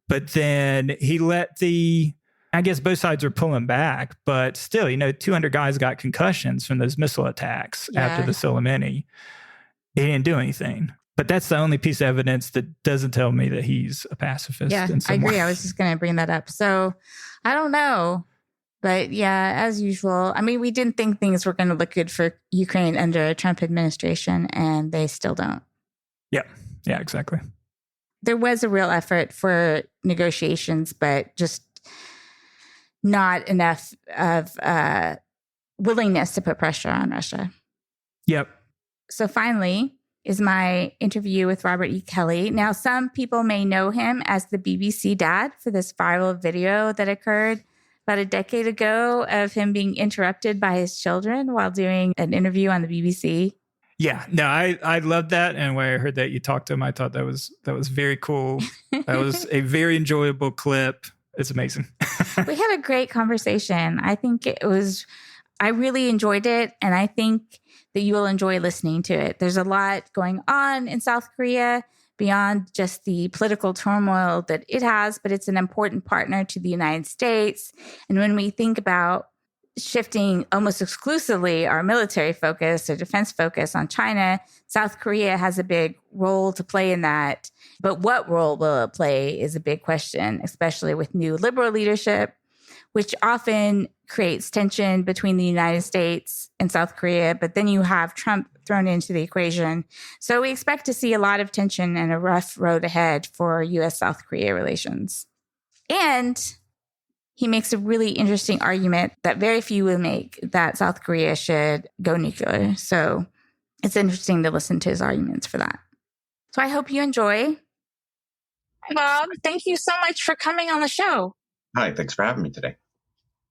But then he let I guess both sides are pulling back, but still, 200 guys got concussions from those missile attacks after the Soleimani. He didn't do anything. But that's the only piece of evidence that doesn't tell me that he's a pacifist. Yeah, I agree. I was just going to bring that up. So I don't know. But yeah, as usual, I mean, we didn't think things were going to look good for Ukraine under a Trump administration, and they still don't. Yeah, exactly. There was a real effort for negotiations, but just not enough of willingness to put pressure on Russia. Yep. So finally is my interview with Robert E. Kelly. Now, some people may know him as the BBC dad for this viral video that occurred about a decade ago of him being interrupted by his children while doing an interview on the BBC. Yeah, no, I loved that. And when I heard that you talked to him, I thought that was very cool. That was a very enjoyable clip. It's amazing. We had a great conversation. I think I really enjoyed it. And I think that you will enjoy listening to it. There's a lot going on in South Korea beyond just the political turmoil that it has, but it's an important partner to the United States. And when we think about shifting almost exclusively our military focus or defense focus on China. South Korea has a big role to play in that. But what role will it play is a big question, especially with new liberal leadership, which often creates tension between the United States and South Korea. But then you have Trump thrown into the equation. So we expect to see a lot of tension and a rough road ahead for U.S.-South Korea relations. And he makes a really interesting argument that very few will make, that South Korea should go nuclear. So it's interesting to listen to his arguments for that. So I hope you enjoy. Hi, Bob. Thank you so much for coming on the show. Hi, thanks for having me today.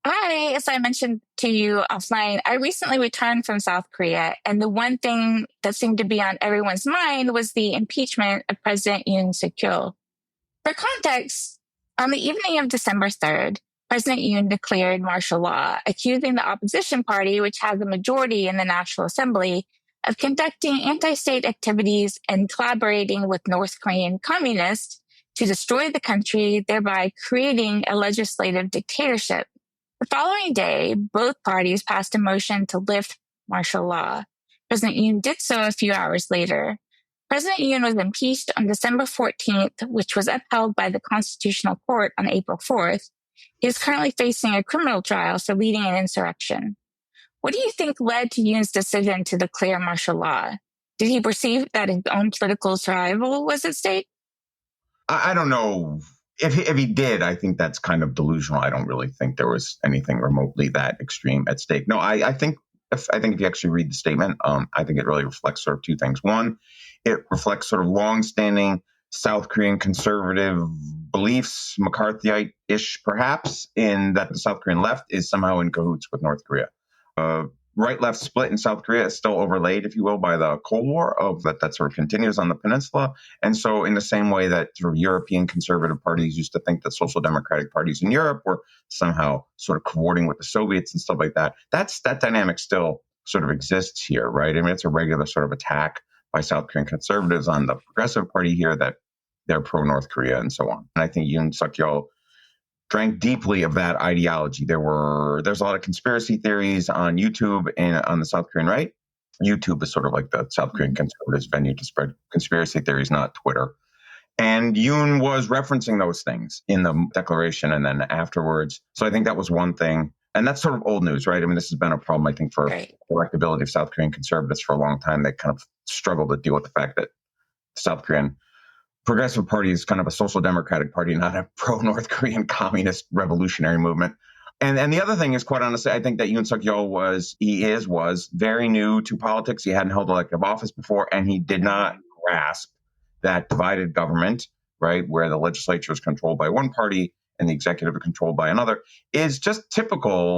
Hi, as I mentioned to you offline, I recently returned from South Korea, and the one thing that seemed to be on everyone's mind was the impeachment of President Yoon Suk-yeol. For context, on the evening of December 3rd, President Yoon declared martial law, accusing the opposition party, which has a majority in the National Assembly, of conducting anti-state activities and collaborating with North Korean communists to destroy the country, thereby creating a legislative dictatorship. The following day, both parties passed a motion to lift martial law. President Yoon did so a few hours later. President Yoon was impeached on December 14th, which was upheld by the Constitutional Court on April 4th. He is currently facing a criminal trial for leading an insurrection. What do you think led to Yoon's decision to declare martial law? Did he perceive that his own political survival was at stake? I don't know. If he did, I think that's kind of delusional. I don't really think there was anything remotely that extreme at stake. No, I think if you actually read the statement, I think it really reflects sort of two things. One, it reflects sort of longstanding South Korean conservative beliefs, McCarthyite-ish perhaps, in that the South Korean left is somehow in cahoots with North Korea. Right-left split in South Korea is still overlaid, if you will, by the Cold War of that sort of continues on the peninsula. And so in the same way that sort of European conservative parties used to think that social democratic parties in Europe were somehow sort of cavorting with the Soviets and stuff like that, that dynamic still sort of exists here, right? I mean, it's a regular sort of attack by South Korean conservatives on the Progressive Party here that they're pro-North Korea and so on. And I think Yoon Suk-yeol drank deeply of that ideology. There's a lot of conspiracy theories on YouTube and on the South Korean right. YouTube is sort of like the South Korean conservatives' venue to spread conspiracy theories, not Twitter. And Yoon was referencing those things in the declaration and then afterwards. So I think that was one thing. And that's sort of old news, right? I mean, this has been a problem, I think, for electability of South Korean conservatives for a long time. They kind of struggled to deal with the fact that the South Korean Progressive Party is kind of a social democratic party, not a pro-North Korean communist revolutionary movement. And the other thing is, quite honestly, I think that Yoon Suk-yeol was very new to politics. He hadn't held elective office before, and he did not grasp that divided government, right, where the legislature is controlled by one party and the executive is controlled by another, is just typical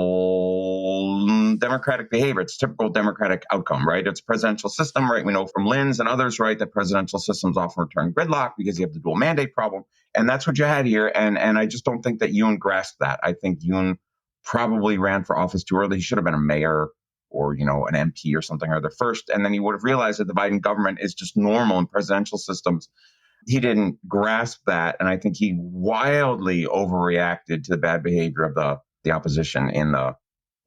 democratic behavior. It's typical democratic outcome, right? It's a presidential system, right? We know from Linz and others, right, that presidential systems often return gridlock because you have the dual mandate problem. And that's what you had here. And I just don't think that Yoon grasped that. I think Yoon probably ran for office too early. He should have been a mayor or, an MP or something or other first. And then he would have realized that dividing government is just normal in presidential systems. He didn't grasp that, and I think he wildly overreacted to the bad behavior of the opposition in the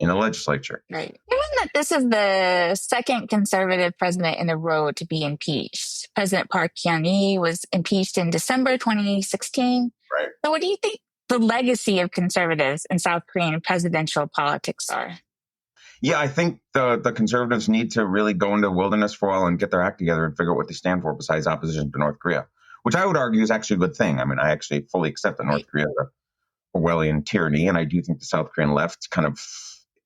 legislature. Right. Given that this is the second conservative president in a row to be impeached, President Park Geun-hye was impeached in December 2016. Right. So what do you think the legacy of conservatives in South Korean presidential politics are? Yeah, I think the conservatives need to really go into the wilderness for a while and get their act together and figure out what they stand for besides opposition to North Korea, which I would argue is actually a good thing. I mean, I actually fully accept that North Korea is a Orwellian tyranny, and I do think the South Korean left kind of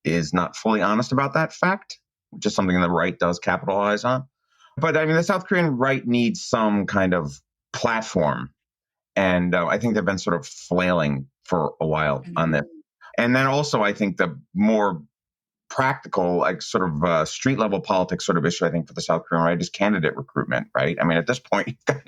is not fully honest about that fact, which is something the right does capitalize on. But I mean, the South Korean right needs some kind of platform, and I think they've been sort of flailing for a while on this. And then also, I think the more practical, like sort of street level politics sort of issue, I think, for the South Korean right is candidate recruitment, right? I mean, at this point, you've got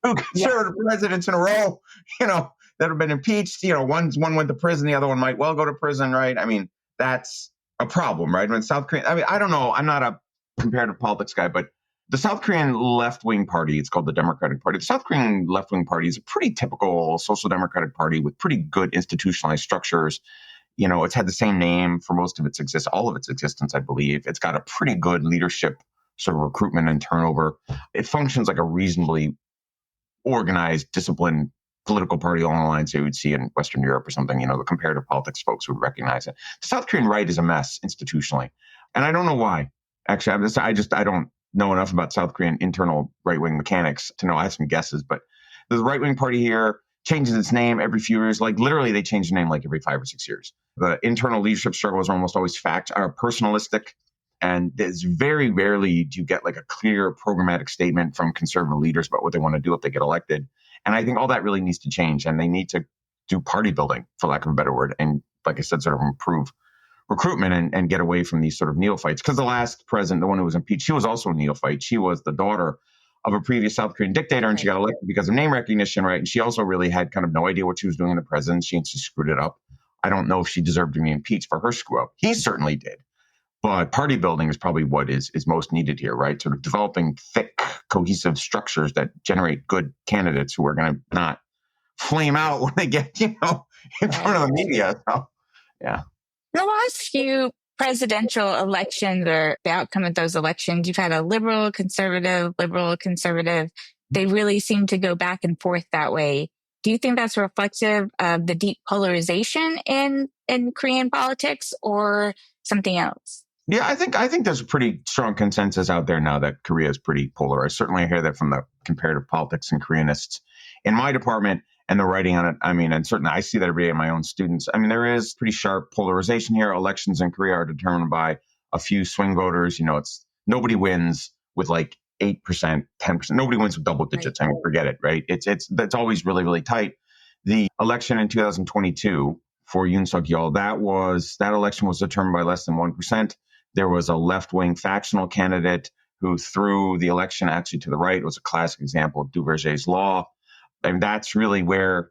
two conservative presidents in a row, that have been impeached. One went to prison, the other one might well go to prison, right? I mean, that's a problem, right? When South Korea, I mean, I don't know, I'm not a comparative politics guy, but the South Korean left-wing party, it's called the Democratic Party. The South Korean left-wing party is a pretty typical social democratic party with pretty good institutionalized structures. It's had the same name for most of all of its existence, I believe. It's got a pretty good leadership sort of recruitment and turnover. It functions like a reasonably organized, disciplined political party along the lines you would see in Western Europe or something. The comparative politics folks would recognize it. The South Korean right is a mess institutionally. And I don't know why. Actually, I don't know enough about South Korean internal right-wing mechanics to know. I have some guesses, but the right-wing party here changes its name every few years. Like literally they change the name like every 5 or 6 years. The internal leadership struggles are almost always personalistic. And there's very rarely do you get like a clear programmatic statement from conservative leaders about what they want to do if they get elected. And I think all that really needs to change. And they need to do party building, for lack of a better word. And like I said, sort of improve recruitment and get away from these sort of neophytes. Because the last president, the one who was impeached, she was also a neophyte. She was the daughter of a previous South Korean dictator, and she got elected because of name recognition, right? And she also really had kind of no idea what she was doing in the presidency, and she screwed it up. I don't know if she deserved to be impeached for her screw up. He certainly did. But party building is probably what is most needed here, right? Sort of developing thick, cohesive structures that generate good candidates who are going to not flame out when they get, in front of the media. So, yeah. The last few presidential elections or the outcome of those elections, you've had a liberal, conservative. They really seem to go back and forth that way. Do you think that's reflective of the deep polarization in Korean politics or something else? Yeah, I think there's a pretty strong consensus out there now that Korea is pretty polarized. Certainly I hear that from the comparative politics and Koreanists in my department and the writing on it. I mean, and certainly I see that every day in my own students. I mean, there is pretty sharp polarization here. Elections in Korea are determined by a few swing voters. It's nobody wins with like 8%, 10%. Nobody wins with double digits. Right. I mean, forget it, right? That's always really, really tight. The election in 2022 for Yoon Yeol, that election was determined by less than 1%. There was a left-wing factional candidate who threw the election actually to the right. It was a classic example of Duverger's law. And that's really where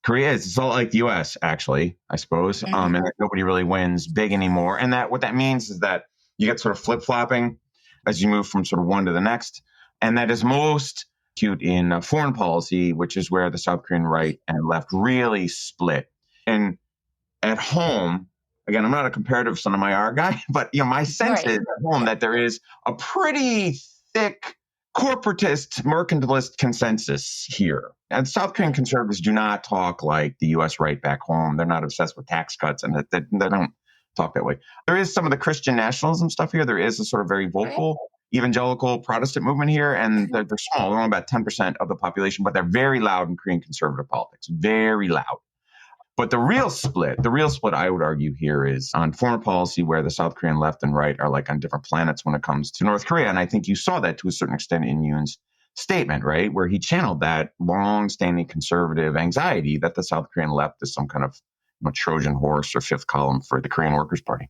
Korea is. It's all like the U.S., actually, I suppose. Mm-hmm. And nobody really wins big anymore. And what that means is that you get sort of flip-flopping as you move from sort of one to the next. And that is most acute in foreign policy, which is where the South Korean right and left really split. And at home, again, I'm not a comparative son of my R guy, but my sense is at home that there is a pretty thick corporatist, mercantilist consensus here. And South Korean conservatives do not talk like the U.S. right back home. They're not obsessed with tax cuts, and they don't talk that way. There is some of the Christian nationalism stuff here. There is a sort of very vocal evangelical Protestant movement here, and they're small. They're only about 10% of the population, but they're very loud in Korean conservative politics, very loud. But the real split I would argue here is on foreign policy, where the South Korean left and right are like on different planets when it comes to North Korea. And I think you saw that to a certain extent in Yoon's statement, right? Where he channeled that long-standing conservative anxiety that the South Korean left is some kind of Trojan horse or fifth column for the Korean Workers' Party.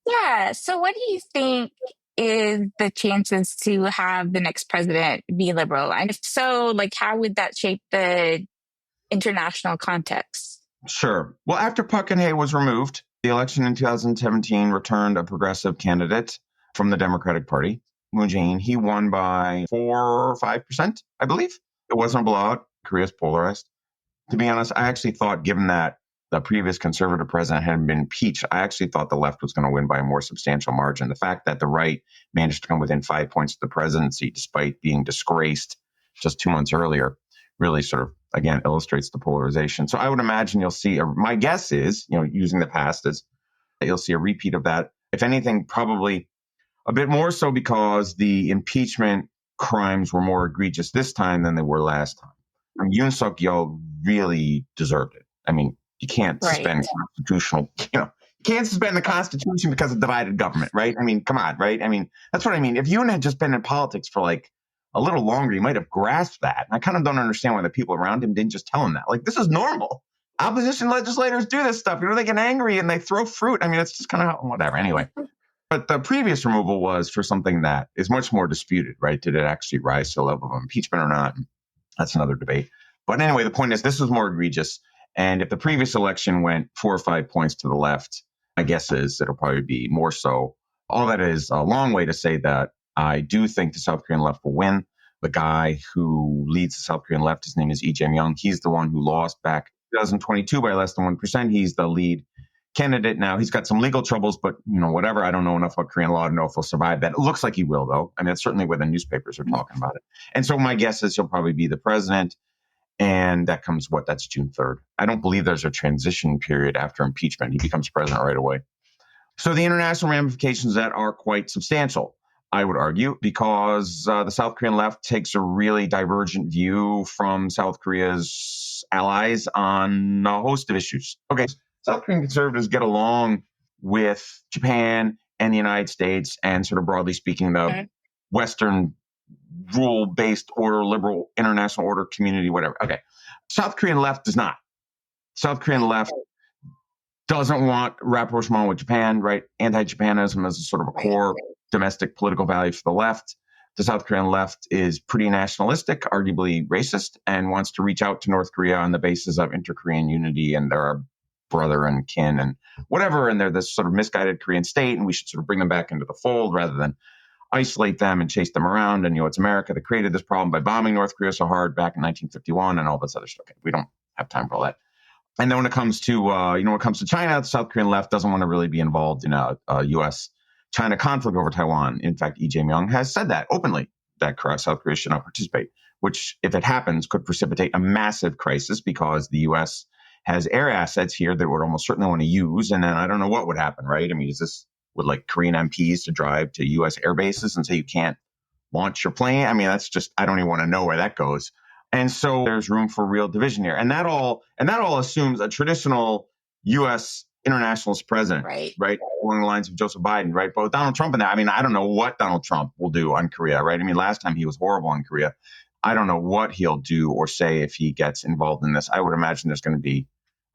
Yeah. So what do you think is the chances to have the next president be liberal? And if so, how would that shape the international context? Sure. Well, after Park Geun-hye was removed, the election in 2017 returned a progressive candidate from the Democratic Party, Moon Jae-in. He won by 4 or 5%, I believe. It wasn't a blowout. Korea's polarized. To be honest, I actually thought, given that the previous conservative president had been impeached, I actually thought the left was going to win by a more substantial margin. The fact that the right managed to come within 5 points of the presidency, despite being disgraced just 2 months earlier, really sort of, again, illustrates the polarization. So I would imagine you'll see, my guess is, using the past, is that you'll see a repeat of that. If anything, probably a bit more so because the impeachment crimes were more egregious this time than they were last time. Yoon Yeol really deserved it. I mean, you can't suspend constitutional, you can't suspend the Constitution because of divided government, right? I mean, come on, right? I mean, that's what I mean. If Yoon had just been in politics for a little longer, you might have grasped that. And I kind of don't understand why the people around him didn't just tell him that. This is normal. Opposition legislators do this stuff. They get angry and they throw fruit. I mean, it's just kind of whatever. Anyway, but the previous removal was for something that is much more disputed, right? Did it actually rise to the level of impeachment or not? That's another debate. But anyway, the point is this was more egregious. And if the previous election went 4 or 5 points to the left, my guess is it'll probably be more so. All that is a long way to say that I do think the South Korean left will win. The guy who leads the South Korean left, his name is Lee Jae-myung. He's the one who lost back in 2022 by less than 1%. He's the lead candidate now. He's got some legal troubles, but whatever. I don't know enough about Korean law to know if he'll survive that. It looks like he will, though. I mean, it's certainly where the newspapers are talking about it. And so my guess is he'll probably be the president. And that comes that's June 3rd. I don't believe there's a transition period after impeachment. He becomes president right away. So the international ramifications of that are quite substantial, I would argue, because the South Korean left takes a really divergent view from South Korea's allies on a host of issues. Okay, South Korean conservatives get along with Japan and the United States and sort of broadly speaking, the Western rule-based order, liberal international order community, whatever. Okay. South Korean left does not. South Korean left doesn't want rapprochement with Japan, right? Anti-Japanism is a sort of a core domestic political value for the left. The South Korean left is pretty nationalistic, arguably racist, and wants to reach out to North Korea on the basis of inter-Korean unity and they're our brother and kin and whatever. And they're this sort of misguided Korean state, and we should sort of bring them back into the fold rather than isolate them and chase them around. And, it's America that created this problem by bombing North Korea so hard back in 1951 and all this other stuff. Okay, we don't have time for all that. And then when it comes to, when it comes to China, the South Korean left doesn't want to really be involved in a U.S.-China conflict over Taiwan. In fact, Lee Jae-myung has said that openly, that South Korea should not participate, which, if it happens, could precipitate a massive crisis because the U.S. has air assets here that would almost certainly want to use. And then I don't know what would happen, right? I mean, would like Korean MPs to drive to U.S. air bases and say you can't launch your plane? I mean, that's just, I don't even want to know where that goes. And so there's room for real division here. And that all assumes a traditional U.S. internationalist president, right? Along the lines of Joseph Biden, right? But with Donald Trump in that, I mean, I don't know what Donald Trump will do on Korea, right? I mean, last time he was horrible on Korea. I don't know what he'll do or say if he gets involved in this. I would imagine there's going to be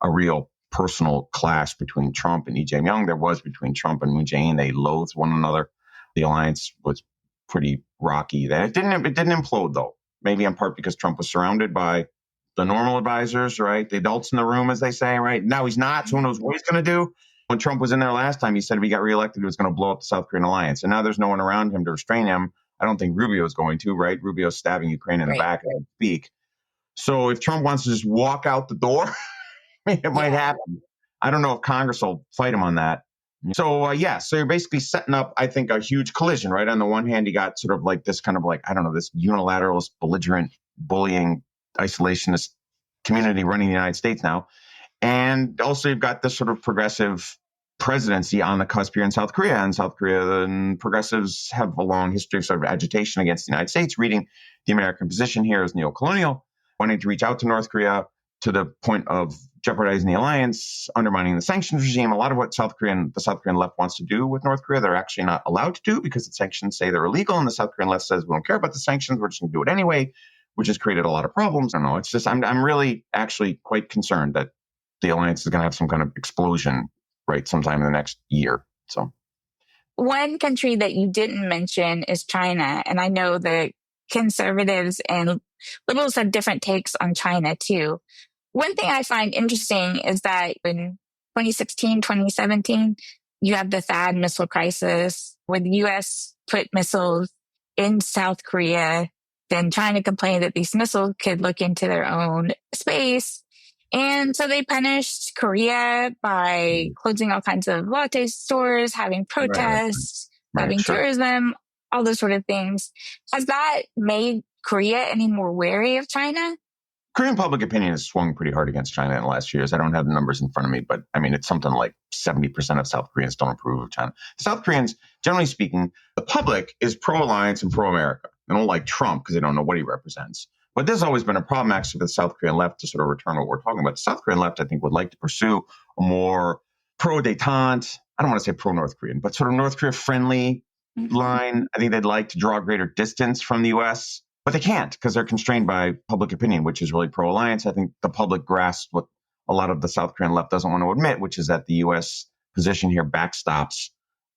a real personal clash between Trump and Lee Jae-myung. There was between Trump and Moon Jae-in. They loathed one another. The alliance was pretty rocky. It didn't implode, though. Maybe in part because Trump was surrounded by the normal advisors, right? The adults in the room, as they say, right? Now he's not, so who knows what he's going to do? When Trump was in there last time, he said if he got reelected, he was going to blow up the South Korean alliance. And now there's no one around him to restrain him. I don't think Rubio's going to, right? Rubio's stabbing Ukraine in the back as I speak. So if Trump wants to just walk out the door, it might happen. I don't know if Congress will fight him on that. So, so you're basically setting up, I think, a huge collision, right? On the one hand, you got sort of like this kind of like, I don't know, this unilateralist, belligerent, bullying, isolationist community running the United States now. And also you've got this sort of progressive presidency on the cusp here in South Korea. And South Korea and progressives have a long history of sort of agitation against the United States, reading the American position here as neo-colonial, wanting to reach out to North Korea to the point of jeopardizing the alliance, undermining the sanctions regime. A lot of what the South Korean left wants to do with North Korea, they're actually not allowed to do because the sanctions say they're illegal. And the South Korean left says, we don't care about the sanctions. We're just going to do it anyway, which has created a lot of problems. I don't know. It's just, I'm really actually quite concerned that the alliance is going to have some kind of explosion, right, sometime in the next year. So one country that you didn't mention is China. And I know that conservatives and liberals have different takes on China too. One thing I find interesting is that in 2016, 2017, you have the THAAD missile crisis where the U.S. put missiles in South Korea. Then China complained that these missiles could look into their own space. And so they punished Korea by closing all kinds of latte stores, having protests, having tourism, all those sort of things. Has that made Korea any more wary of China? Korean public opinion has swung pretty hard against China in the last few years. I don't have the numbers in front of me, but I mean, it's something like 70% of South Koreans don't approve of China. South Koreans, generally speaking, the public is pro-alliance and pro-America. They don't like Trump because they don't know what he represents. But this has always been a problem, actually, for the South Korean left, to sort of return to what we're talking about. The South Korean left, I think, would like to pursue a more pro-détente, I don't want to say pro-North Korean, but sort of North Korea-friendly line. I think they'd like to draw a greater distance from the U.S., but they can't because they're constrained by public opinion, which is really pro-alliance. I think the public grasps what a lot of the South Korean left doesn't want to admit, which is that the U.S. position here backstops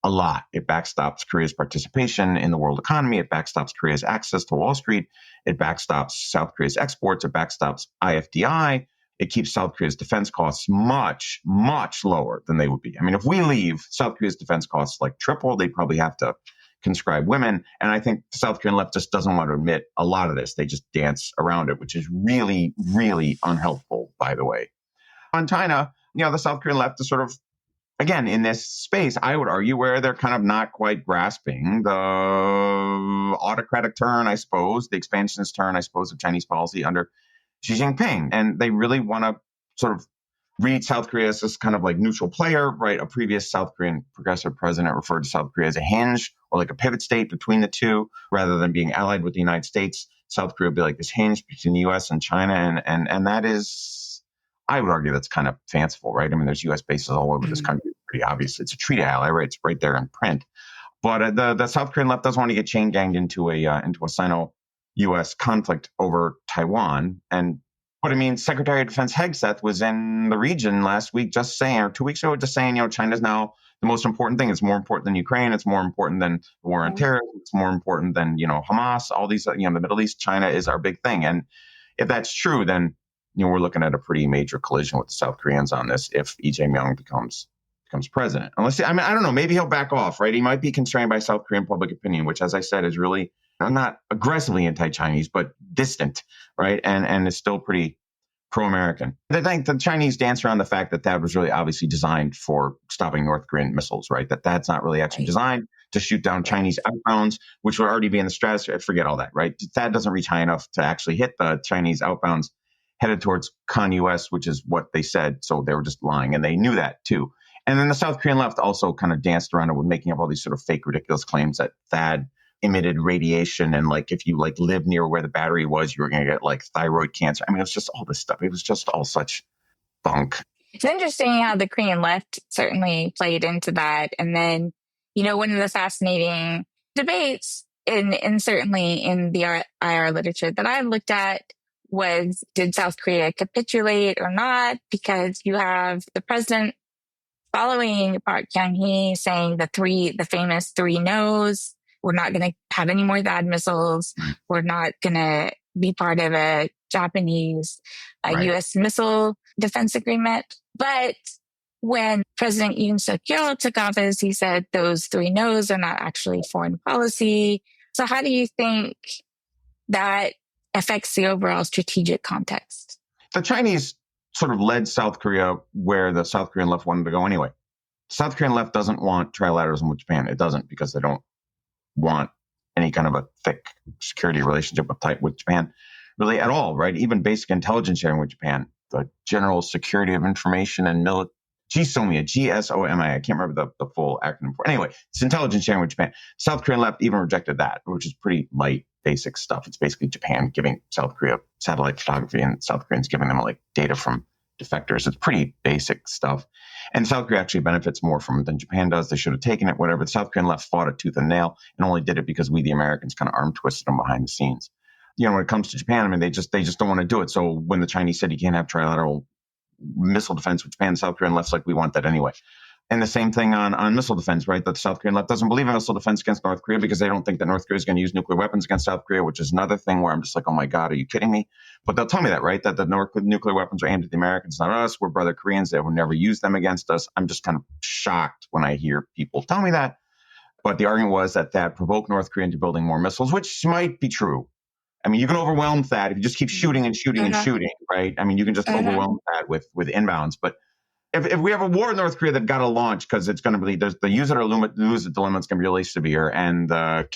a lot. It backstops Korea's participation in the world economy. It backstops Korea's access to Wall Street. It backstops South Korea's exports. It backstops IFDI. It keeps South Korea's defense costs much, much lower than they would be. I mean, if we leave, South Korea's defense costs like triple. They'd probably have to conscribe women. And I think the South Korean left just doesn't want to admit a lot of this. They just dance around it, which is really, really unhelpful, by the way. On China, the South Korean left is sort of again, in this space, I would argue where they're kind of not quite grasping the autocratic turn, I suppose, the expansionist turn, I suppose, of Chinese policy under Xi Jinping. And they really want to sort of read South Korea as this kind of like neutral player, right? A previous South Korean progressive president referred to South Korea as a hinge or like a pivot state between the two, rather than being allied with the United States. South Korea would be like this hinge between the U.S. and China. And that is, I would argue that's kind of fanciful, right? I mean, there's U.S. bases all over this country. Pretty obvious. It's a treaty ally, right? It's right there in print. But the South Korean left doesn't want to get chain ganged into a Sino-U.S. conflict over Taiwan. But I mean, Secretary of Defense Hegseth was in the region last week just saying, or 2 weeks ago, just saying, China's now the most important thing. It's more important than Ukraine. It's more important than the war on terror. It's more important than, Hamas, all these, the Middle East. China is our big thing. And if that's true, then, we're looking at a pretty major collision with the South Koreans on this if Lee Jae-myung becomes president. Unless, I don't know, maybe he'll back off, right? He might be constrained by South Korean public opinion, which, as I said, is really not aggressively anti-Chinese, but distant, right? And is still pretty pro-American. I think the Chinese dance around the fact that was really obviously designed for stopping North Korean missiles, right? That's not really actually designed to shoot down Chinese outbounds, which would already be in the stratosphere. Forget all that, right? That doesn't reach high enough to actually hit the Chinese outbounds headed towards Con-US, which is what they said. So they were just lying, and they knew that too. And then the South Korean left also kind of danced around it with making up all these sort of fake, ridiculous claims that THAAD emitted radiation, and like if you like live near where the battery was, you were going to get like thyroid cancer. I mean, it was just all this stuff. It was just all such bunk. It's interesting how the Korean left certainly played into that. And then, one of the fascinating debates and certainly in the IR literature that I looked at was, did South Korea capitulate or not? Because you have the president following Park Chung-hee saying the famous three no's. We're not going to have any more THAAD missiles. We're not going to be part of a Japanese U.S. missile defense agreement. But when President Yoon Suk-yeol took office, he said those three no's are not actually foreign policy. So how do you think that affects the overall strategic context? The Chinese sort of led South Korea where the South Korean left wanted to go anyway. South Korean left doesn't want trilateralism with Japan. It doesn't, because they don't want any kind of a thick security relationship with Japan really at all, right? Even basic intelligence sharing with Japan, the general security of information and GSOMIA, GSOMIA. I can't remember the full acronym for it. Anyway, it's intelligence sharing with Japan. South Korean left even rejected that, which is pretty light, basic stuff. It's basically Japan giving South Korea satellite photography and South Koreans giving them like data from defectors. It's pretty basic stuff. And South Korea actually benefits more from it than Japan does. They should have taken it, whatever. The South Korean left fought it tooth and nail and only did it because we, the Americans, kind of arm twisted them behind the scenes. When it comes to Japan, I mean, they just don't want to do it. So when the Chinese said you can't have trilateral missile defense with Japan, South Korean left's like, we want that anyway. And the same thing on missile defense, right? That the South Korean left doesn't believe in missile defense against North Korea because they don't think that North Korea is going to use nuclear weapons against South Korea, which is another thing where I'm just like, oh my God, are you kidding me? But they'll tell me that, right? That the nuclear weapons are aimed at the Americans, not us. We're brother Koreans. They will never use them against us. I'm just kind of shocked when I hear people tell me that. But the argument was that provoked North Korea into building more missiles, which might be true. I mean, you can overwhelm that if you just keep shooting and shooting and shooting, right? I mean, you can just overwhelm that with inbounds. But if we have a war in North Korea, they've got to launch because it's going to be, the use it or lose it dilemma is going to be really severe. And the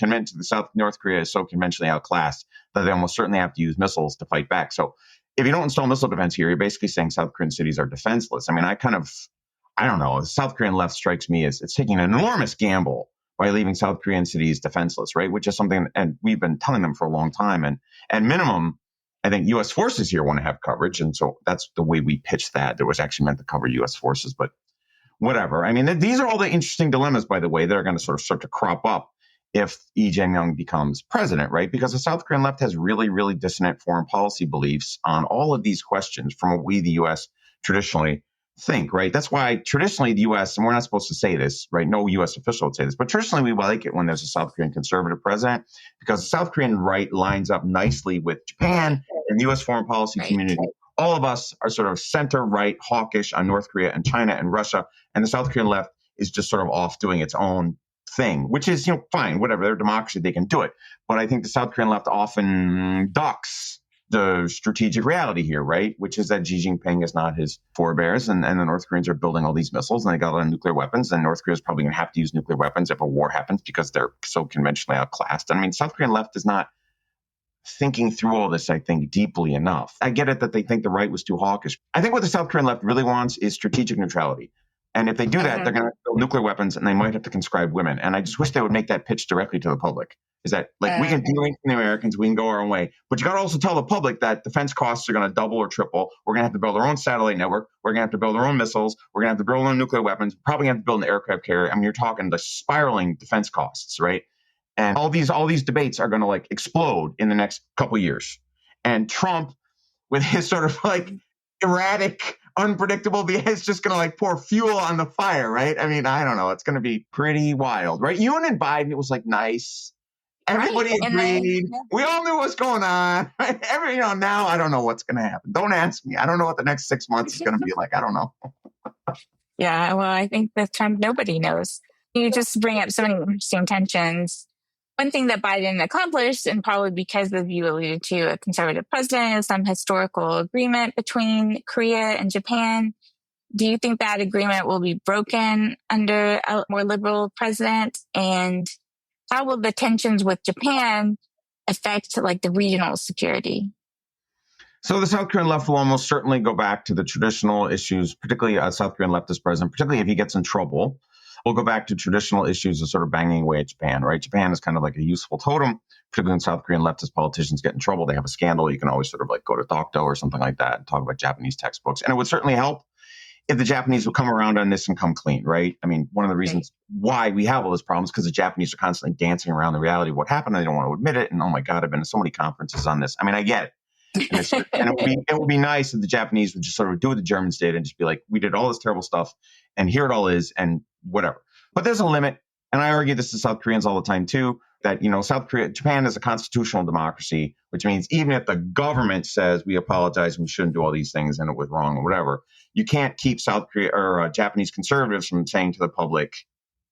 North Korea is so conventionally outclassed that they almost certainly have to use missiles to fight back. So if you don't install missile defense here, you're basically saying South Korean cities are defenseless. I mean, I don't know. The South Korean left strikes me as it's taking an enormous gamble by leaving South Korean cities defenseless, right? Which is something, and we've been telling them for a long time. And at minimum, I think U.S. forces here want to have coverage. And so that's the way we pitched that. It was actually meant to cover U.S. forces, but whatever. I mean, these are all the interesting dilemmas, by the way, that are going to sort of start to crop up if Lee Jae-myung becomes president, right? Because the South Korean left has really, really dissonant foreign policy beliefs on all of these questions from what we, the U.S., traditionally think, right? That's why traditionally the U.S., and we're not supposed to say this, right? No U.S. official would say this, but traditionally we like it when there's a South Korean conservative president because the South Korean right lines up nicely with Japan and the U.S. foreign policy community. All of us are sort of center-right, hawkish on North Korea and China and Russia, and the South Korean left is just sort of off doing its own thing, which is, fine, whatever. They're a democracy, they can do it. But I think the South Korean left often ducks the strategic reality here, right? Which is that Xi Jinping is not his forebears, and the North Koreans are building all these missiles, and they got a lot of nuclear weapons, and North Korea is probably going to have to use nuclear weapons if a war happens because they're so conventionally outclassed. I mean, South Korean left is not thinking through all this, I think, deeply enough. I get it that they think the right was too hawkish. I think what the South Korean left really wants is strategic neutrality. And if they do that, they're going to build nuclear weapons, and they might have to conscribe women. And I just wish they would make that pitch directly to the public. Is that, like, we can do anything the Americans, we can go our own way. But you got to also tell the public that defense costs are going to double or triple. We're going to have to build our own satellite network. We're going to have to build our own missiles. We're going to have to build our own nuclear weapons. Probably have to build an aircraft carrier. I mean, you're talking the spiraling defense costs, right? And all these debates are going to like explode in the next couple of years. And Trump, with his sort of like erratic, unpredictable behavior, is just going to like pour fuel on the fire, right? I mean, I don't know. It's going to be pretty wild, right? Yoon and Biden, it was like nice. Everybody agreed. We all knew what's going on. Right? Now I don't know what's going to happen. Don't ask me. I don't know what the next 6 months is going to be like. I don't know. Yeah, well, I think with Trump, nobody knows. You just bring up so many interesting tensions. One thing that Biden accomplished, and probably because of you alluded to a conservative president, is some historical agreement between Korea and Japan. Do you think that agreement will be broken under a more liberal president? And how will the tensions with Japan affect like the regional security? So the South Korean left will almost certainly go back to the traditional issues, particularly a South Korean leftist president, particularly if he gets in trouble. We'll go back to traditional issues of sort of banging away at Japan, right? Japan is kind of like a useful totem, particularly when South Korean leftist politicians get in trouble. They have a scandal. You can always sort of like go to Dokdo or something like that and talk about Japanese textbooks. And it would certainly help if the Japanese would come around on this and come clean, right? I mean, one of the reasons why we have all those problems is because the Japanese are constantly dancing around the reality of what happened. And they don't want to admit it. And oh my God, I've been to so many conferences on this. I mean, I get it. And it would be nice if the Japanese would just sort of do what the Germans did and just be like, we did all this terrible stuff and here it all is and whatever. But there's a limit. And I argue this to South Koreans all the time, too, that, Japan is a constitutional democracy, which means even if the government says we apologize and we shouldn't do all these things and it was wrong or whatever, you can't keep South Korea or Japanese conservatives from saying to the public,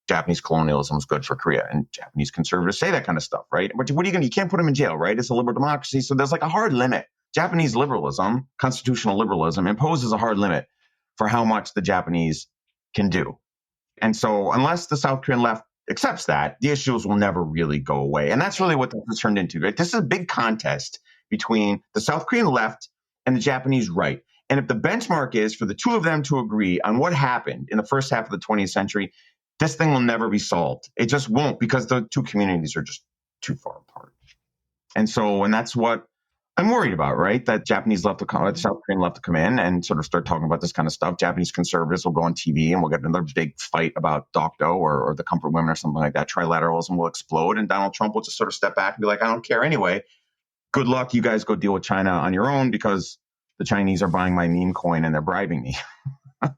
Japanese colonialism is good for Korea. And Japanese conservatives say that kind of stuff, right? But what are you going to, you can't put them in jail, right? It's a liberal democracy. So there's like a hard limit. Japanese liberalism, constitutional liberalism, imposes a hard limit for how much the Japanese can do. And so unless the South Korean left accepts that, the issues will never really go away. And that's really what this has turned into, right? This is a big contest between the South Korean left and the Japanese right. And if the benchmark is for the two of them to agree on what happened in the first half of the 20th century, this thing will never be solved. It just won't, because the two communities are just too far apart. And that's what I'm worried about, right? That Japanese left to come, the South Korean left to come in and sort of start talking about this kind of stuff. Japanese conservatives will go on TV and we'll get another big fight about Dokdo or the comfort women or something like that. Trilateralism will explode and Donald Trump will just sort of step back and be like, I don't care anyway. Good luck. You guys go deal with China on your own because the Chinese are buying my meme coin and they're bribing me. I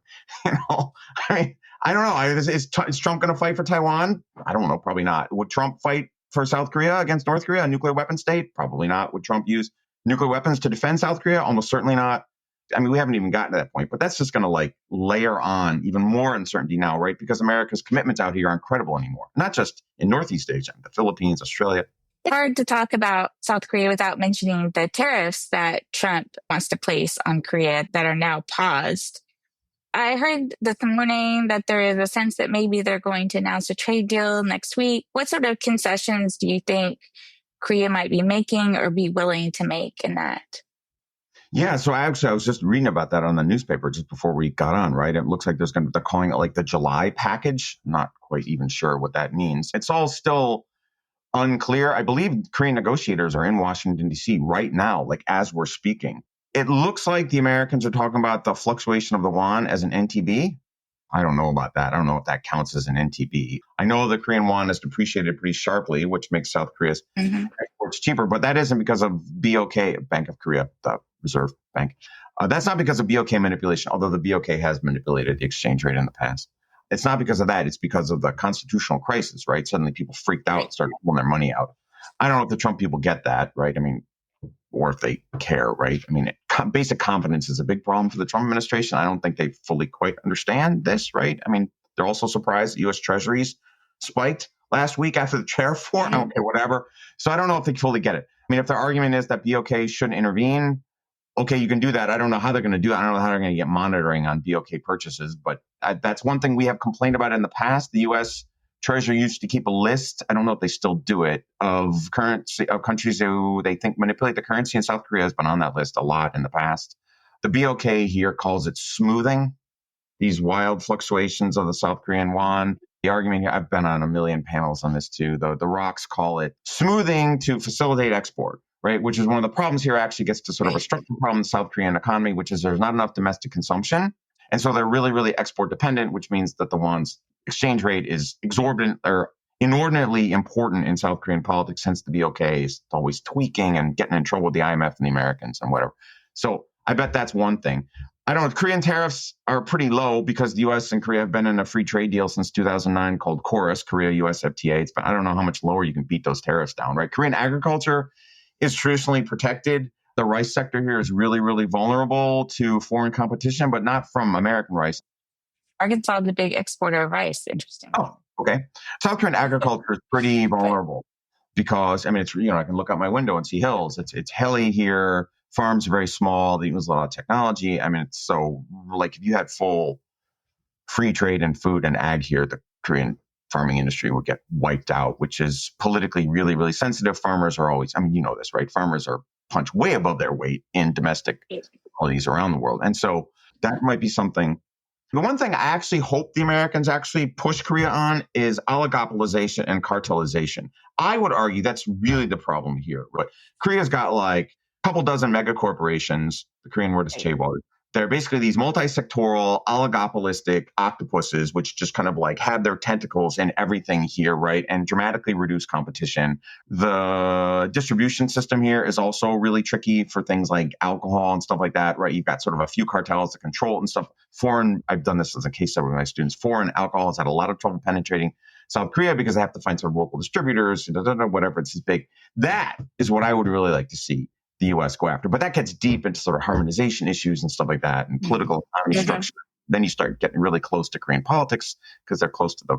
mean, I don't know. Is Trump going to fight for Taiwan? I don't know. Probably not. Would Trump fight for South Korea against North Korea, a nuclear weapon state? Probably not. Would Trump use nuclear weapons to defend South Korea? Almost certainly not. I mean, we haven't even gotten to that point, but that's just going to like layer on even more uncertainty now, right? Because America's commitments out here aren't credible anymore. Not just in Northeast Asia, the Philippines, Australia. It's hard to talk about South Korea without mentioning the tariffs that Trump wants to place on Korea that are now paused. I heard this morning that there is a sense that maybe they're going to announce a trade deal next week. What sort of concessions do you think Korea might be making or be willing to make in that? Yeah, so I was just reading about that on the newspaper just before we got on, right? It looks like they're calling it like the July package. I'm not quite even sure what that means. It's all still unclear. I believe Korean negotiators are in Washington, D.C. right now, like as we're speaking. It looks like the Americans are talking about the fluctuation of the won as an NTB. I don't know about that. I don't know if that counts as an NTB. I know the Korean won has depreciated pretty sharply, which makes South Korea's exports cheaper, but that isn't because of BOK, Bank of Korea, the Reserve Bank. That's not because of BOK manipulation, although the BOK has manipulated the exchange rate in the past. It's not because of that. It's because of the constitutional crisis, right? Suddenly people freaked out and started pulling their money out. I don't know if the Trump people get that, right? I mean, or if they care, right? I mean, basic confidence is a big problem for the Trump administration. I don't think they fully quite understand this, right? I mean, they're also surprised that U.S. Treasuries spiked last week after the tariff war. Okay, whatever. So I don't know if they fully get it. I mean, if their argument is that BOK shouldn't intervene, okay, you can do that. I don't know how they're going to do it. I don't know how they're going to get monitoring on BOK purchases, but that's one thing we have complained about in the past. The U.S. Treasury used to keep a list, I don't know if they still do it, of countries who they think manipulate the currency, and South Korea has been on that list a lot in the past. The BOK here calls it smoothing these wild fluctuations of the South Korean won. The argument here, I've been on a million panels on this too, though the rocks call it smoothing to facilitate export, right? Which is one of the problems here, actually gets to sort of a structural problem in the South Korean economy, which is there's not enough domestic consumption. And so they're really, really export dependent, which means that the won's exchange rate is exorbitant or inordinately important in South Korean politics, hence the BOK is always tweaking and getting in trouble with the IMF and the Americans and whatever. So I bet that's one thing. I don't know. Korean tariffs are pretty low because the U.S. and Korea have been in a free trade deal since 2009 called KORUS, Korea-U.S. FTA. I don't know how much lower you can beat those tariffs down, right? Korean agriculture is traditionally protected. The rice sector here is really, really vulnerable to foreign competition, but not from American rice. Arkansas is a big exporter of rice. Interesting. Oh, okay. South Korean agriculture is pretty vulnerable because, I mean, it's, I can look out my window and see hills. It's hilly here. Farms are very small. They use a lot of technology. I mean, it's so, like, if you had full free trade in food and ag here, the Korean farming industry would get wiped out, which is politically really, really sensitive. Farmers are always, I mean, you know this, right? Farmers are punched way above their weight in domestic qualities around the world. And so that might be something. The one thing I actually hope the Americans actually push Korea on is oligopolization and cartelization. I would argue that's really the problem here. Right? Korea's got like a couple dozen mega corporations. The Korean word is chaebol. They're basically these multi-sectoral, oligopolistic octopuses, which just kind of like have their tentacles in everything here, right? And dramatically reduce competition. The distribution system here is also really tricky for things like alcohol and stuff like that, right? You've got sort of a few cartels that control it and stuff. I've done this as a case study with my students. Foreign alcohol has had a lot of trouble penetrating South Korea because they have to find sort of local distributors, whatever, it's big. That is what I would really like to see the U.S. go after. But that gets deep into sort of harmonization issues and stuff like that and political economy structure. Then you start getting really close to Korean politics because they're close to the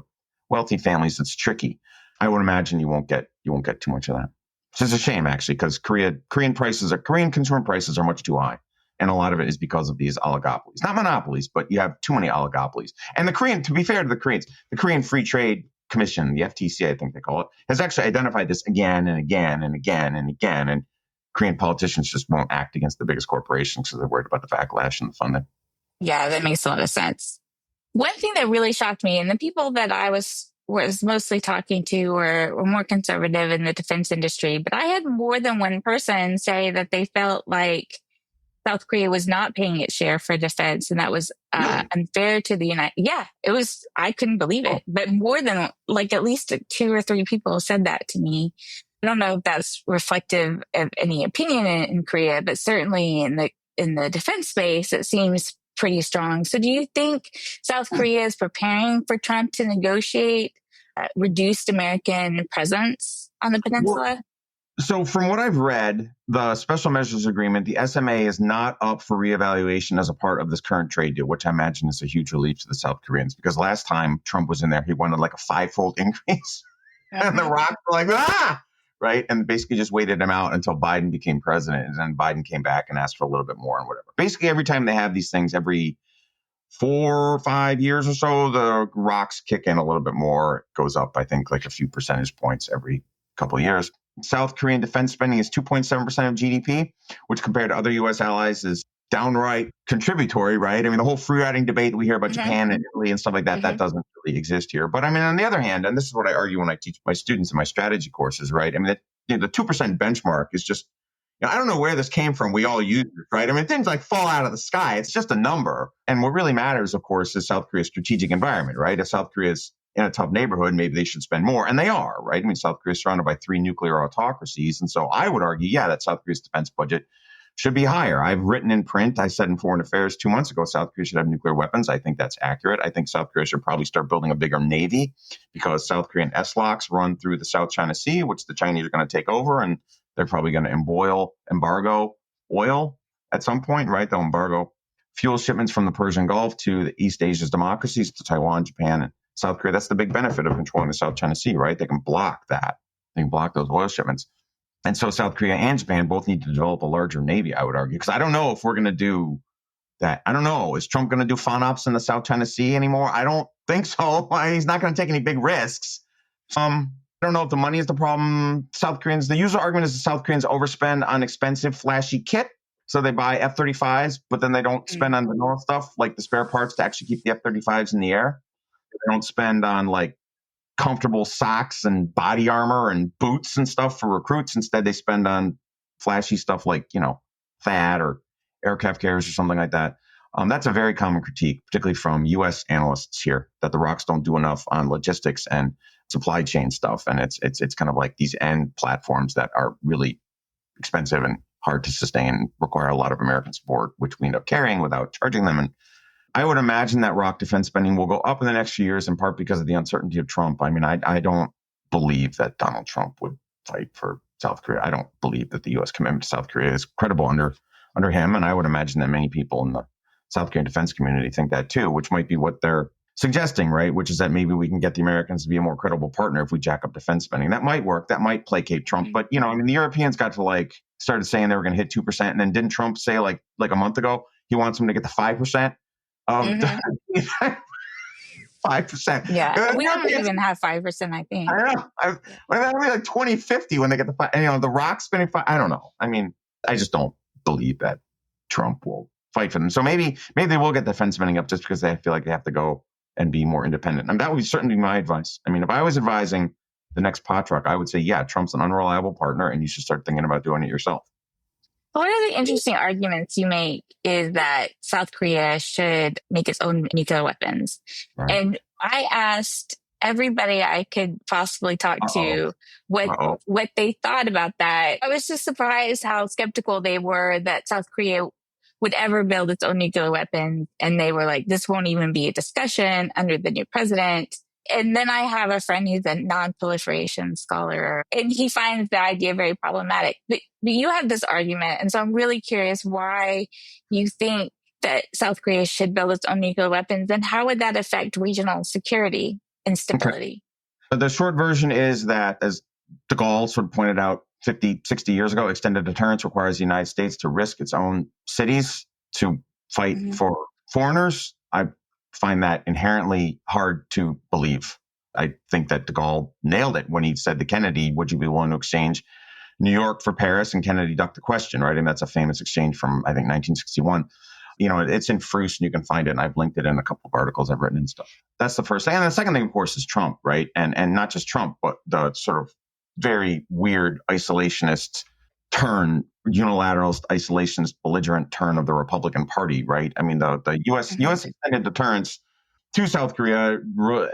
wealthy families. It's tricky. I would imagine you won't get too much of that. Which is a shame, actually, because Korean consumer prices are much too high. And a lot of it is because of these oligopolies. Not monopolies, but you have too many oligopolies. And to be fair to the Koreans, the Korean Free Trade Commission, the FTC, I think they call it, has actually identified this again and again and again and again. And Korean politicians just won't act against the biggest corporations because they're worried about the backlash and the funding. Yeah, that makes a lot of sense. One thing that really shocked me, and the people that I was mostly talking to were more conservative in the defense industry, but I had more than one person say that they felt like South Korea was not paying its share for defense, and that was unfair to the United. Yeah, it was. I couldn't believe it, but more than like at least 2 or 3 people said that to me. I don't know if that's reflective of any opinion in Korea, but certainly in the defense space, it seems pretty strong. So do you think South Korea is preparing for Trump to negotiate reduced American presence on the peninsula? So from what I've read, the Special Measures Agreement, the SMA, is not up for reevaluation as a part of this current trade deal, which I imagine is a huge relief to the South Koreans, because last time Trump was in there, he wanted like a 5-fold increase. And the Rocks were like, right? And basically just waited him out until Biden became president. And then Biden came back and asked for a little bit more and whatever. Basically, every time they have these things, every 4 or 5 years or so, the Rocks kick in a little bit more. It goes up, I think, like a few percentage points every couple of years. South Korean defense spending is 2.7% of GDP, which compared to other U.S. allies is downright contributory, right? I mean, the whole free riding debate that we hear about Japan and Italy and stuff like that, that doesn't really exist here. But I mean, on the other hand, and this is what I argue when I teach my students in my strategy courses, right? I mean, the 2% benchmark is just, I don't know where this came from. We all use it, right? I mean, things like fall out of the sky. It's just a number. And what really matters, of course, is South Korea's strategic environment, right? If South Korea's in a tough neighborhood, maybe they should spend more. And they are, right? I mean, South Korea is surrounded by 3 nuclear autocracies. And so I would argue, that South Korea's defense budget should be higher. I've written in print, I said in Foreign Affairs 2 months ago, South Korea should have nuclear weapons. I think that's accurate. I think South Korea should probably start building a bigger navy because South Korean S-locks run through the South China Sea, which the Chinese are going to take over. And they're probably going to embargo oil at some point, right? They'll embargo fuel shipments from the Persian Gulf to the East Asia's democracies, to Taiwan, Japan, and South Korea. That's the big benefit of controlling the South China Sea, right? They can block that. They can block those oil shipments. And so South Korea and Japan both need to develop a larger Navy, I would argue, because I don't know if we're going to do that. I don't know. Is Trump going to do FONOPs in the South China Sea anymore? I don't think so. He's not going to take any big risks. I don't know if the money is the problem. The usual argument is the South Koreans overspend on expensive, flashy kit. So they buy F-35s, but then they don't spend on the normal stuff, like the spare parts to actually keep the F-35s in the air. They don't spend on like comfortable socks and body armor and boots and stuff for recruits. Instead, they spend on flashy stuff like, THAAD or aircraft carriers or something like that. That's a very common critique, particularly from U.S. analysts here, that the ROCs don't do enough on logistics and supply chain stuff. And it's kind of like these end platforms that are really expensive and hard to sustain, require a lot of American support, which we end up carrying without charging them. And I would imagine that ROC defense spending will go up in the next few years, in part because of the uncertainty of Trump. I mean, I don't believe that Donald Trump would fight for South Korea. I don't believe that the U.S. commitment to South Korea is credible under him. And I would imagine that many people in the South Korean defense community think that too, which might be what they're suggesting, right? Which is that maybe we can get the Americans to be a more credible partner if we jack up defense spending. That might work. That might placate Trump. But, the Europeans got to started saying they were going to hit 2%. And then didn't Trump say like a month ago, he wants them to get to 5%? 5%. Yeah, we don't even have 5%, I think. I know. It'll be like 2050 when they get the 5%. And, the ROC spending 5%. I don't know. I mean, I just don't believe that Trump will fight for them. So maybe they will get defense spending up just because they feel like they have to go and be more independent. And that would certainly be my advice. I mean, if I was advising the next pot truck, I would say, yeah, Trump's an unreliable partner and you should start thinking about doing it yourself. One of the interesting arguments you make is that South Korea should make its own nuclear weapons. Right. And I asked everybody I could possibly talk to what they thought about that. I was just surprised how skeptical they were that South Korea would ever build its own nuclear weapons. And they were like, this won't even be a discussion under the new president. And then I have a friend who's a non-proliferation scholar, and he finds the idea very problematic. But you have this argument, and so I'm really curious why you think that South Korea should build its own nuclear weapons, and how would that affect regional security and stability? Okay. The short version is that, as de Gaulle sort of pointed out 50, 60 years ago, extended deterrence requires the United States to risk its own cities to fight for foreigners. I find that inherently hard to believe. I think that de Gaulle nailed it when he said to Kennedy, would you be willing to exchange New York for Paris? And Kennedy ducked the question, right? And that's a famous exchange from, I think, 1961. It's in Fruce and you can find it. And I've linked it in a couple of articles I've written and stuff. That's the first thing. And the second thing, of course, is Trump, right? And not just Trump, but the sort of very weird isolationist turn, unilateralist, isolationist, belligerent turn of the Republican Party, right? I mean, the U.S. extended deterrence to South Korea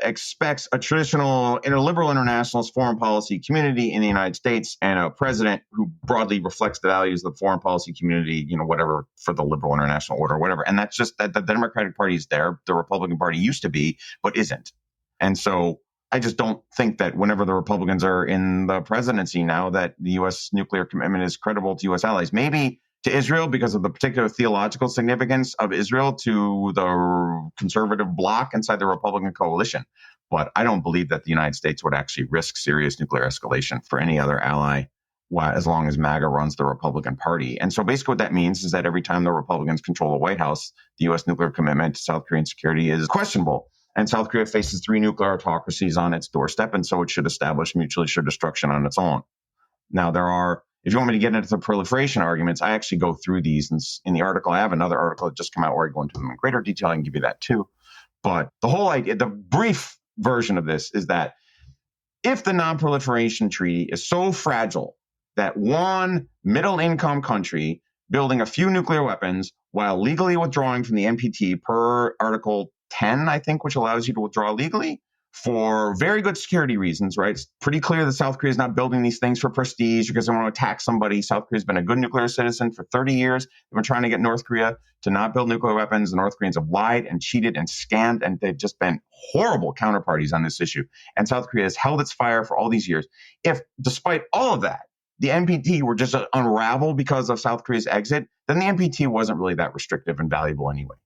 expects a traditional liberal internationalist foreign policy community in the United States and a president who broadly reflects the values of the foreign policy community, whatever, for the liberal international order, whatever. And that's just that the Democratic Party is there. The Republican Party used to be, but isn't. And so I just don't think that whenever the Republicans are in the presidency now, that the U.S. nuclear commitment is credible to U.S. allies. Maybe to Israel because of the particular theological significance of Israel to the conservative bloc inside the Republican coalition. But I don't believe that the United States would actually risk serious nuclear escalation for any other ally as long as MAGA runs the Republican Party. And so basically what that means is that every time the Republicans control the White House, the U.S. nuclear commitment to South Korean security is questionable. And South Korea faces 3 nuclear autocracies on its doorstep, and so it should establish mutually assured destruction on its own. Now, if you want me to get into the proliferation arguments, I actually go through these in the article. I have another article that just came out where I go into them in greater detail. I can give you that too. But the whole idea, the brief version of this is that if the non-proliferation treaty is so fragile that one middle-income country building a few nuclear weapons while legally withdrawing from the NPT per Article 10, I think, which allows you to withdraw legally for very good security reasons, right? It's pretty clear that South Korea is not building these things for prestige because they want to attack somebody. South Korea has been a good nuclear citizen for 30 years. They've been trying to get North Korea to not build nuclear weapons. The North Koreans have lied and cheated and scammed, and they've just been horrible counterparties on this issue. And South Korea has held its fire for all these years. If, despite all of that, the NPT were just unravel because of South Korea's exit, then the NPT wasn't really that restrictive and valuable anyway.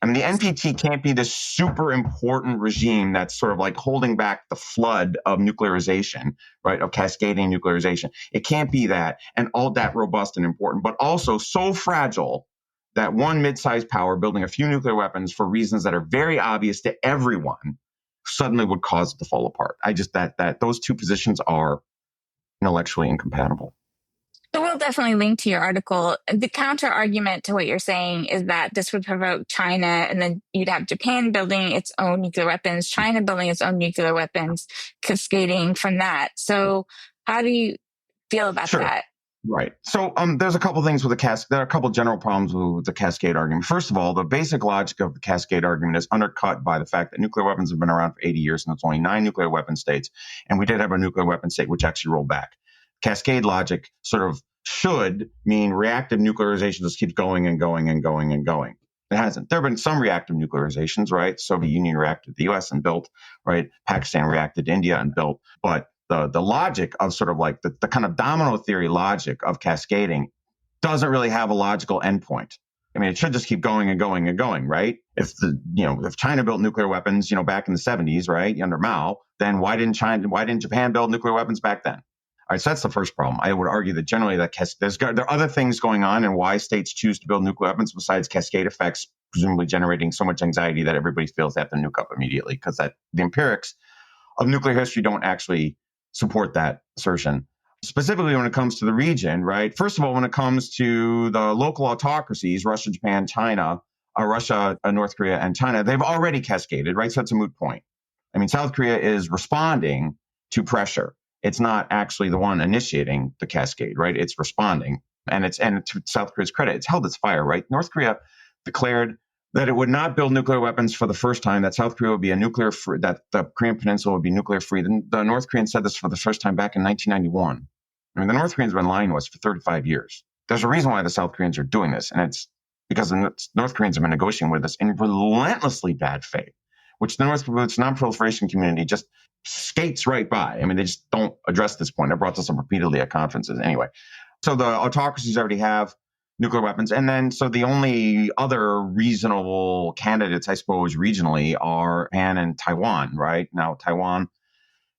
I mean, the NPT can't be this super important regime that's sort of like holding back the flood of nuclearization, right? Of cascading nuclearization. It can't be that and all that robust and important, but also so fragile that one mid-sized power building a few nuclear weapons for reasons that are very obvious to everyone suddenly would cause it to fall apart. I just, that those two positions are intellectually incompatible. So we'll definitely link to your article. The counter argument to what you're saying is that this would provoke China, and then you'd have Japan building its own nuclear weapons, China building its own nuclear weapons, cascading from that. So how do you feel about that? Right. So there's a couple things with the cascade. There are a couple general problems with the cascade argument. First of all, the basic logic of the cascade argument is undercut by the fact that nuclear weapons have been around for 80 years, and there's only 9 nuclear weapon states. And we did have a nuclear weapon state which actually rolled back. Cascade logic sort of should mean reactive nuclearization just keeps going and going and going and going. It hasn't. There have been some reactive nuclearizations, right? Soviet Union reacted to the US and built, right? Pakistan reacted to India and built. But the logic of sort of like the kind of domino theory logic of cascading doesn't really have a logical endpoint. I mean, it should just keep going and going and going, right? If China built nuclear weapons, back in the 70s, right, under Mao, then why didn't Japan build nuclear weapons back then? All right, so that's the first problem. I would argue that generally there are other things going on in why states choose to build nuclear weapons besides cascade effects, presumably generating so much anxiety that everybody feels they have to nuke up immediately, because the empirics of nuclear history don't actually support that assertion. Specifically when it comes to the region, right? First of all, when it comes to the local autocracies, Russia, Japan, China, North Korea, and China, they've already cascaded, right? So it's a moot point. I mean, South Korea is responding to pressure. It's not actually the one initiating the cascade, right? It's responding. And to South Korea's credit, it's held its fire, right? North Korea declared that it would not build nuclear weapons for the first time, that South Korea would be that the Korean Peninsula would be nuclear free. The North Koreans said this for the first time back in 1991. I mean, the North Koreans have been lying to us for 35 years. There's a reason why the South Koreans are doing this, and it's because the North Koreans have been negotiating with us in relentlessly bad faith, which the non-proliferation community just skates right by. I mean, they just don't address this point. I brought this up repeatedly at conferences anyway. So the autocracies already have nuclear weapons. And then, so the only other reasonable candidates, I suppose, regionally are Japan and Taiwan, right? Now, Taiwan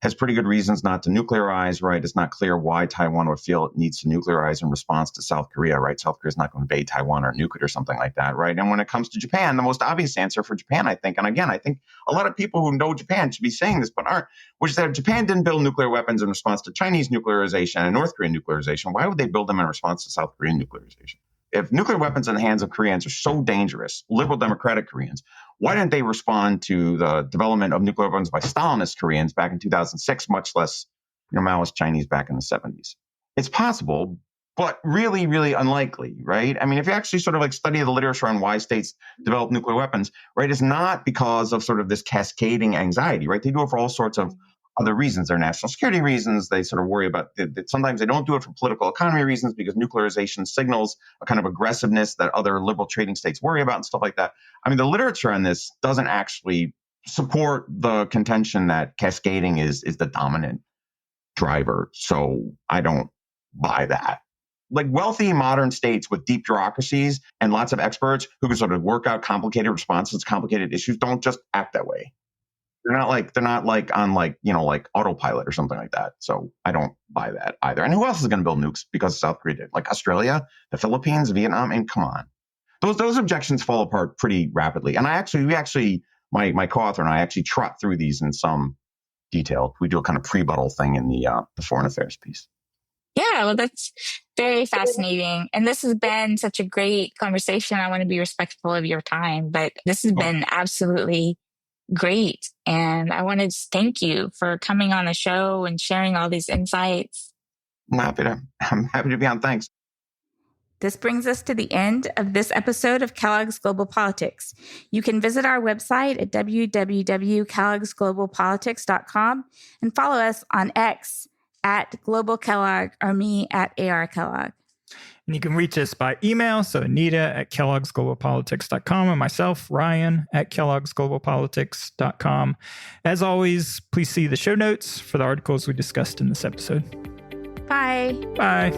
has pretty good reasons not to nuclearize, right? It's not clear why Taiwan would feel it needs to nuclearize in response to South Korea, right? South Korea is not going to invade Taiwan or nuke it or something like that, right? And when it comes to Japan, the most obvious answer for Japan, I think, and again, I think a lot of people who know Japan should be saying this, but aren't, which is that if Japan didn't build nuclear weapons in response to Chinese nuclearization and North Korean nuclearization, why would they build them in response to South Korean nuclearization? If nuclear weapons in the hands of Koreans are so dangerous, liberal democratic Koreans, why didn't they respond to the development of nuclear weapons by Stalinist Koreans back in 2006, much less Maoist Chinese back in the 70s? It's possible, but really, really unlikely, right? I mean, if you actually sort of like study the literature on why states develop nuclear weapons, right, it's not because of sort of this cascading anxiety, right? They do it for all sorts of other reasons. They're national security reasons. They sort of worry about that. Sometimes they don't do it for political economy reasons because nuclearization signals a kind of aggressiveness that other liberal trading states worry about and stuff like that. I mean, the literature on this doesn't actually support the contention that cascading is the dominant driver. So I don't buy that. Like wealthy modern states with deep bureaucracies and lots of experts who can sort of work out complicated responses to complicated issues don't just act that way. They're not on autopilot or something like that. So I don't buy that either. And who else is going to build nukes because South Korea did? Like Australia, the Philippines, Vietnam, and come on. Those objections fall apart pretty rapidly. And my co-author and I actually trot through these in some detail. We do a kind of pre-buttal thing in the foreign affairs piece. Yeah, well, that's very fascinating. And this has been such a great conversation. I want to be respectful of your time, but this has been absolutely great. And I wanted to thank you for coming on the show and sharing all these insights. I'm happy to be on. Thanks. This brings us to the end of this episode of Kellogg's Global Politics. You can visit our website at www.kelloggsglobalpolitics.com and follow us on X at Global Kellogg or me at AR Kellogg. And you can reach us by email. So Anita at kelloggsglobalpolitics.com and myself, Ryan, at kelloggsglobalpolitics.com. As always, please see the show notes for the articles we discussed in this episode. Bye. Bye.